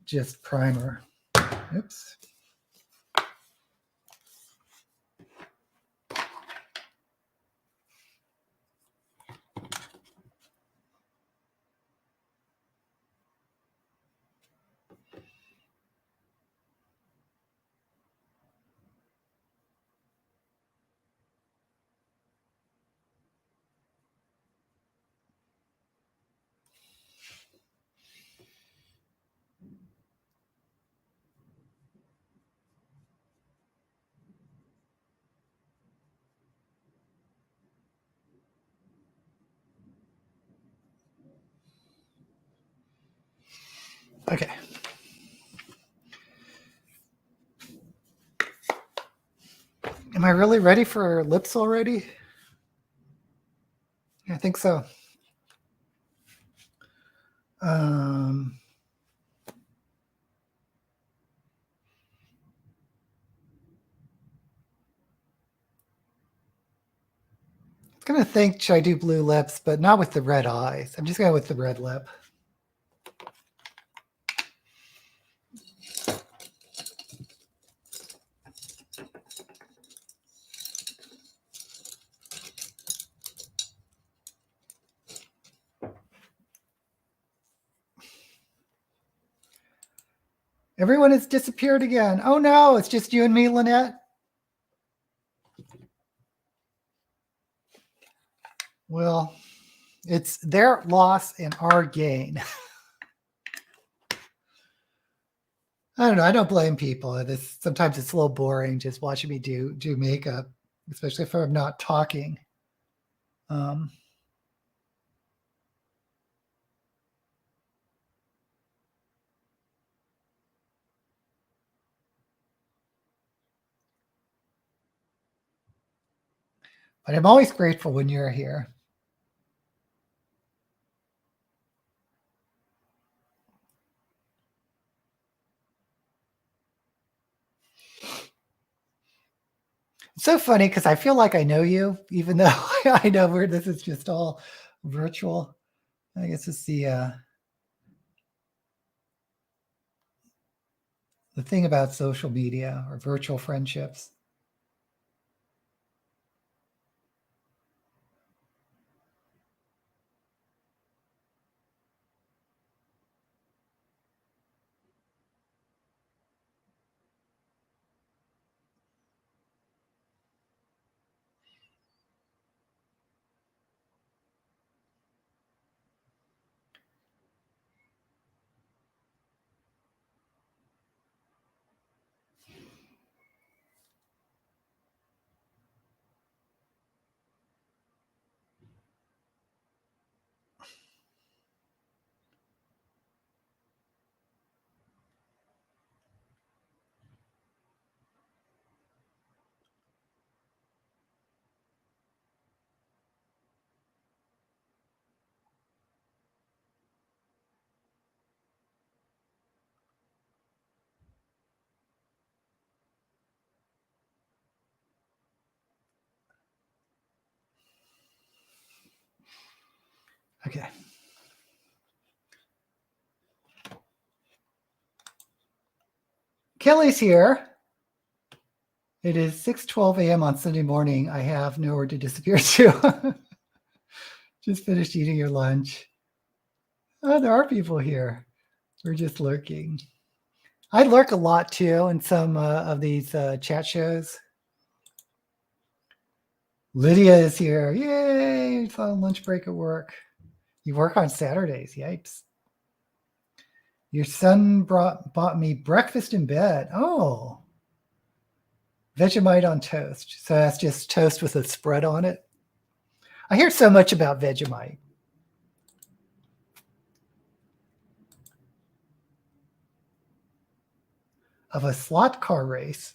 [SPEAKER 1] just primer. Oops. Okay. Am I really ready for lips already? I think so. I was going to think, should I do blue lips, but not with the red eyes. I'm just going with the red lip. Everyone has disappeared again. Oh no, it's just you and me, Lynette. Well, it's their loss and our gain. I don't know. I don't blame people. Sometimes it's a little boring just watching me do makeup, especially if I'm not talking. But I'm always grateful when you're here. It's so funny because I feel like I know you, even though I know this is just all virtual. I guess it's the thing about social media or virtual friendships. Okay. Kelly's here. It is 6:12 a.m. on Sunday morning. I have nowhere to disappear to. Just finished eating your lunch. Oh, there are people here. We're just lurking. I lurk a lot too in some of these chat shows. Lydia is here. Yay! It's on lunch break at work. You work on Saturdays. Yipes. Your son bought me breakfast in bed. Oh. Vegemite on toast. So that's just toast with a spread on it. I hear so much about Vegemite. Of a slot car race.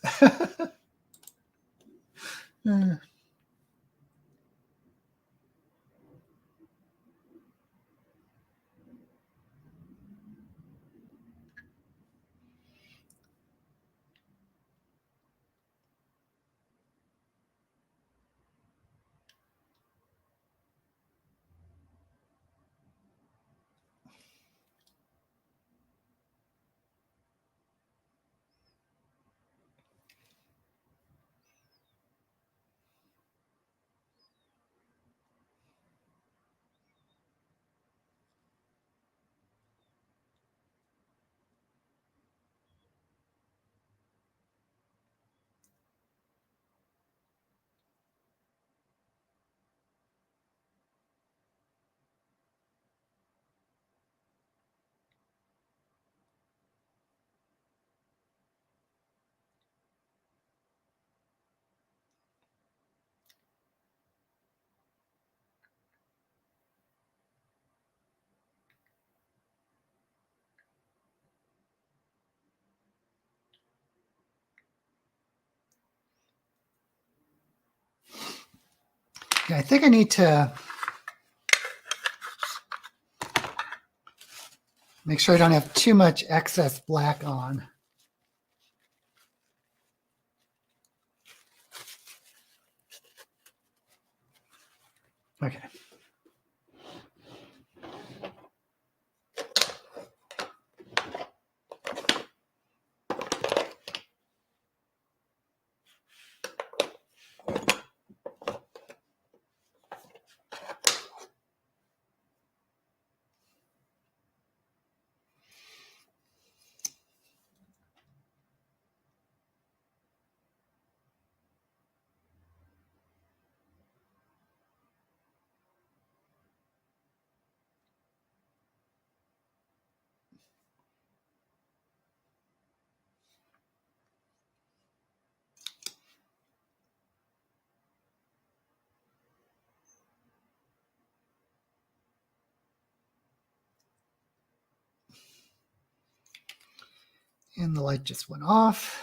[SPEAKER 1] Yeah, I think I need to make sure I don't have too much excess black on. Okay. And the light just went off.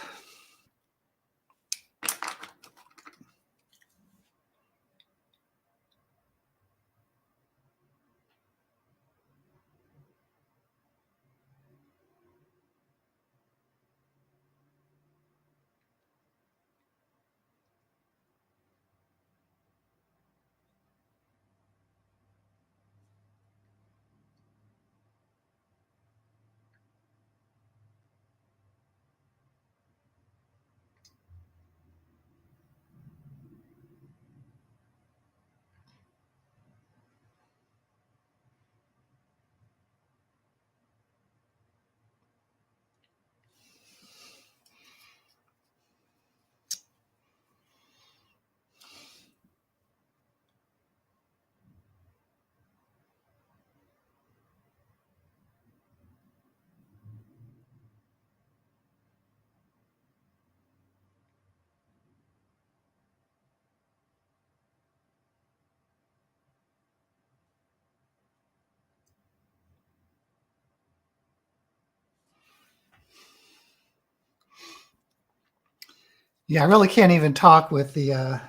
[SPEAKER 1] Yeah, I really can't even talk with the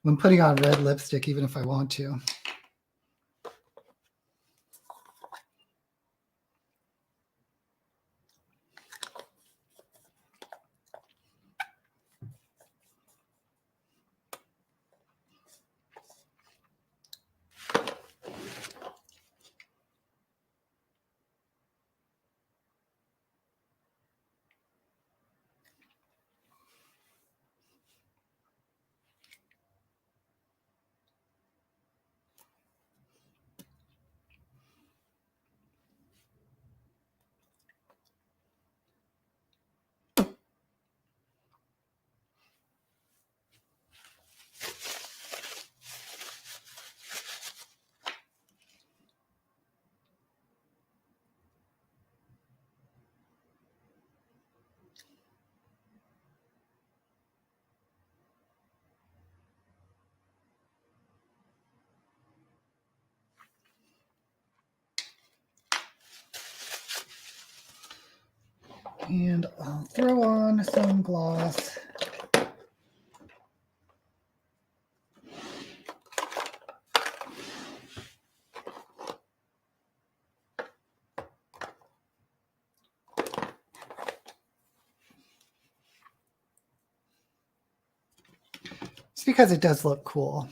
[SPEAKER 1] when putting on red lipstick, even if I want to. And I'll throw on some gloss. It's because it does look cool.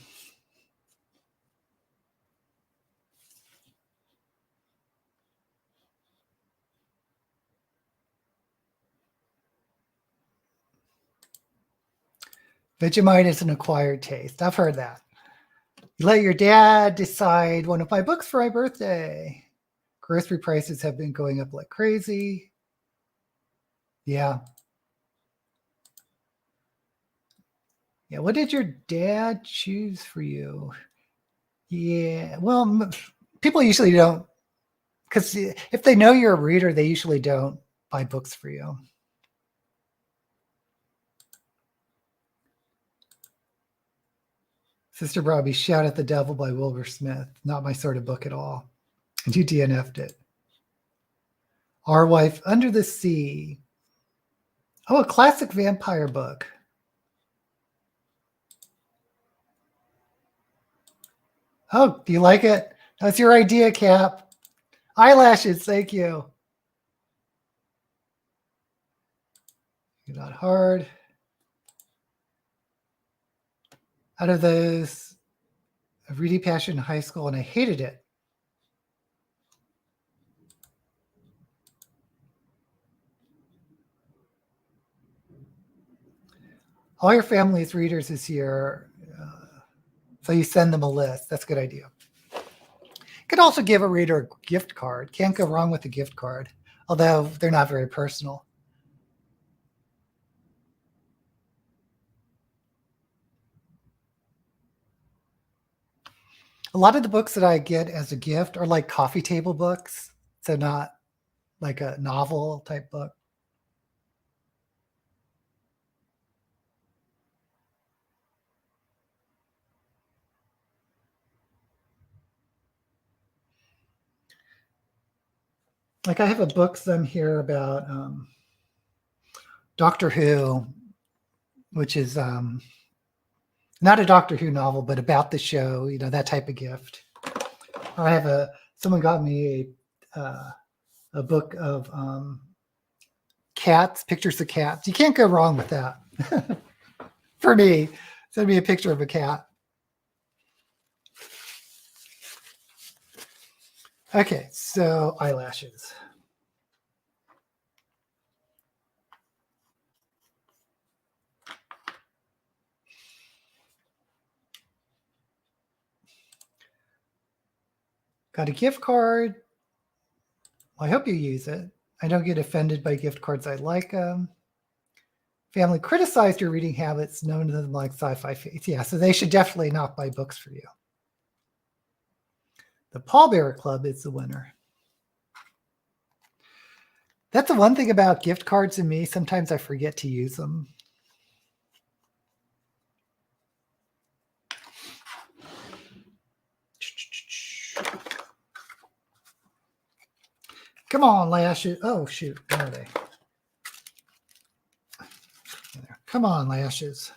[SPEAKER 1] Vegemite is an acquired taste. I've heard that. You let your dad decide one of my books for my birthday. Grocery prices have been going up like crazy. Yeah. Yeah. What did your dad choose for you? Yeah. Well, people usually don't, because if they know you're a reader, they usually don't buy books for you. Sister Robbie, Shout at the Devil by Wilbur Smith. Not my sort of book at all. And you DNF'd it. Our Wife Under the Sea. Oh, a classic vampire book. Oh, do you like it? That's your idea, Cap. Eyelashes, thank you. You're not hard. Out of those, I was reading Passion in high school and I hated it. All your family's readers this year, so you send them a list. That's a good idea. You could also give a reader a gift card. Can't go wrong with a gift card, although they're not very personal. A lot of the books that I get as a gift are like coffee table books, so not like a novel type book. Like I have a book some here about Doctor Who, which is not a Doctor Who novel, but about the show, you know, that type of gift. Or I have someone got me a book of cats, pictures of cats. You can't go wrong with that. For me, send me a picture of a cat. Okay, so eyelashes. Got a gift card. Well, I hope you use it. I don't get offended by gift cards. I like them. Family criticized your reading habits, known to them like sci-fi faith. Yeah, so they should definitely not buy books for you. The Pallbearer Club is the winner. That's the one thing about gift cards and me. Sometimes I forget to use them. Come on, lashes. Oh, shoot. Where are they? Come on, lashes.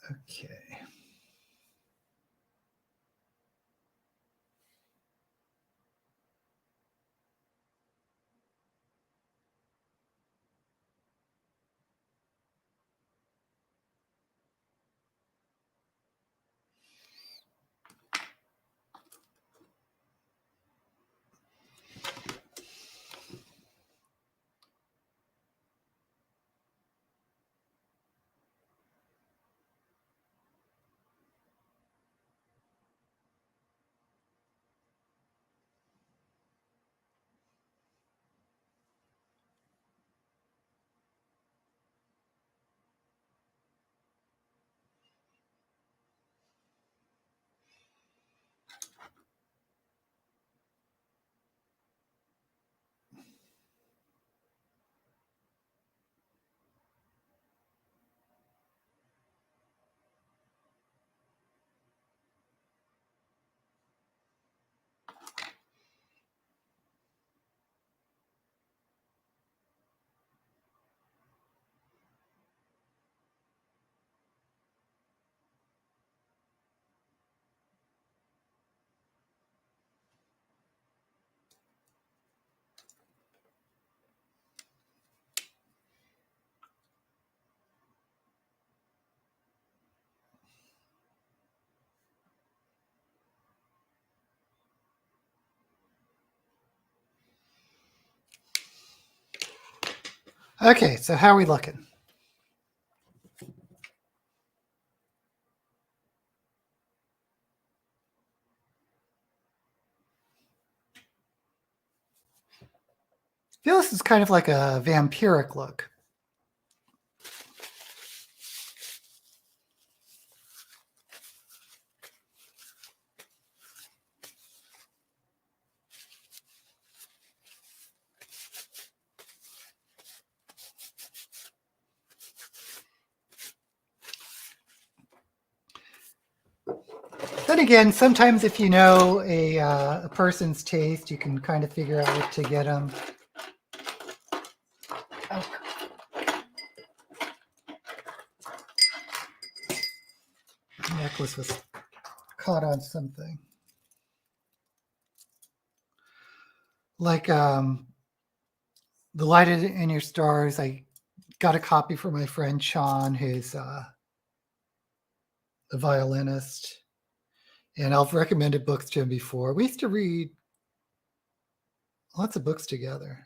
[SPEAKER 1] Okay. Okay, so how are we looking? I feel this is kind of like a vampiric look. Then again, sometimes if you know a person's taste, you can kind of figure out what to get them. Oh. The necklace was caught on something. Like The Light in Your Stars, I got a copy for my friend Sean, who's a violinist. And I've recommended books to him before. We used to read lots of books together.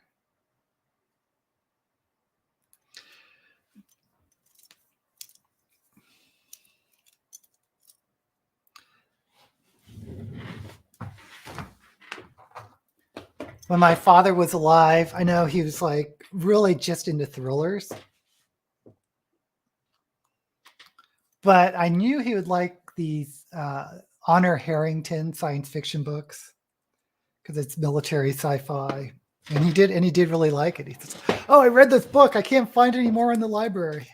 [SPEAKER 1] When my father was alive, I know he was like really just into thrillers. But I knew he would like these Honor Harrington science fiction books because it's military sci-fi. And he did really like it. He says, "Oh, I read this book. I can't find any more in the library."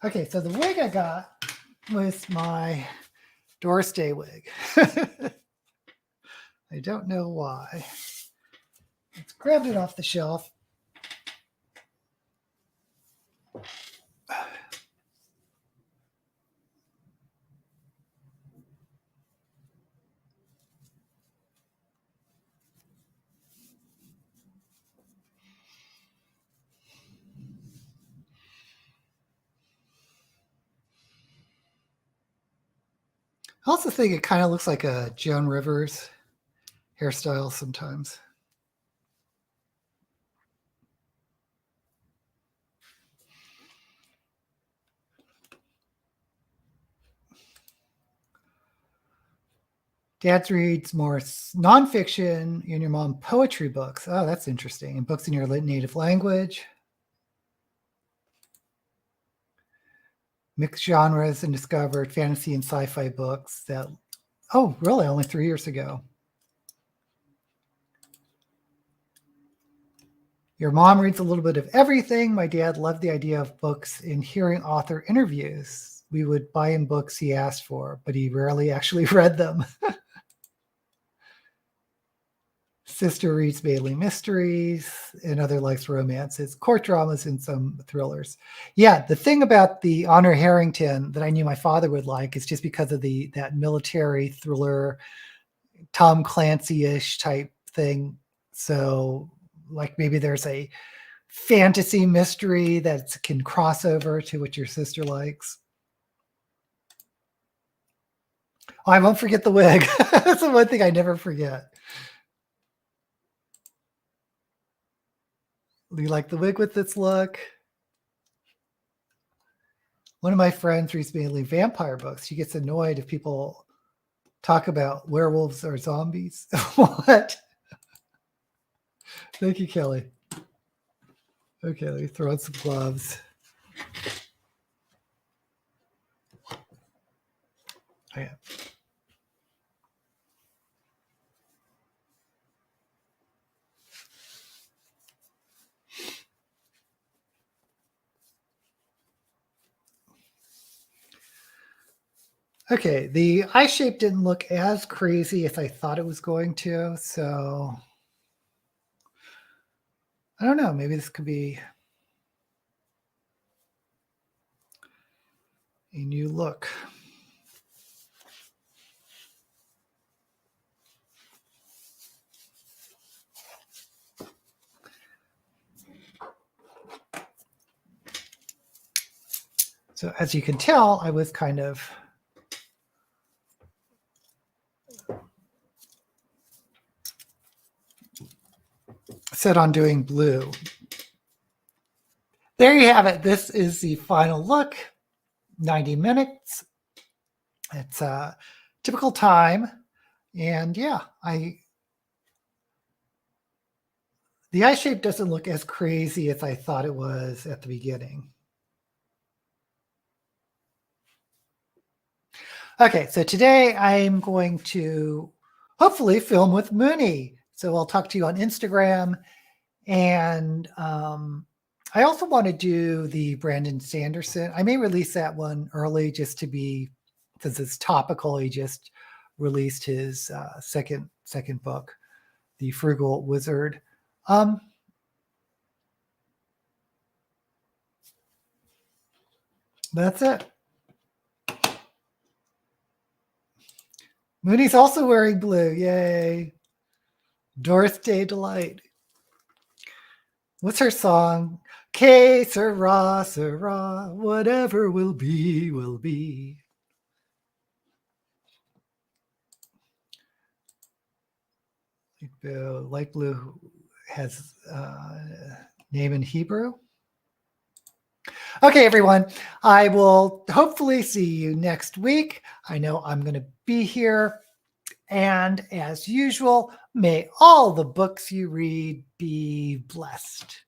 [SPEAKER 1] Okay, so the wig I got was my doorstay wig. I don't know why. Let's grab it off the shelf. I also think it kind of looks like a Joan Rivers hairstyle sometimes. Dad reads more nonfiction and your mom poetry books. Oh, that's interesting. And books in your native language. Mixed genres and discovered fantasy and sci-fi books that, oh, really? Only 3 years ago. Your mom reads a little bit of everything. My dad loved the idea of books and hearing author interviews. We would buy him books he asked for, but he rarely actually read them. Sister reads mainly mysteries and other likes romances, court dramas, and some thrillers. Yeah, the thing about the Honor Harrington that I knew my father would like is just because of that military thriller, Tom Clancy-ish type thing. So, like maybe there's a fantasy mystery that can cross over to what your sister likes. Oh, I won't forget the wig. That's the one thing I never forget. Do you like the wig with this look? One of my friends reads mainly vampire books. She gets annoyed if people talk about werewolves or zombies. What? Thank you, Kelly. Okay, let me throw on some gloves. Okay. Okay, the eye shape didn't look as crazy as I thought it was going to, so I don't know. Maybe this could be a new look. So as you can tell, I was kind of set on doing blue. There you have it. This is the final look, 90 minutes. It's a typical time. And yeah, the eye shape doesn't look as crazy as I thought it was at the beginning. Okay, so today I'm going to hopefully film with Mooney. So I'll talk to you on Instagram. And I also want to do the Brandon Sanderson. I may release that one early just to be, since it's topical. He just released his second book, The Frugal Wizard. That's it. Mooney's also wearing blue. Yay. Doris Day Delight. What's her song? Que sera, sera, whatever will be, will be. Light blue has name in Hebrew. Okay, everyone. I will hopefully see you next week. I know I'm going to be here. And as usual, may all the books you read be blessed.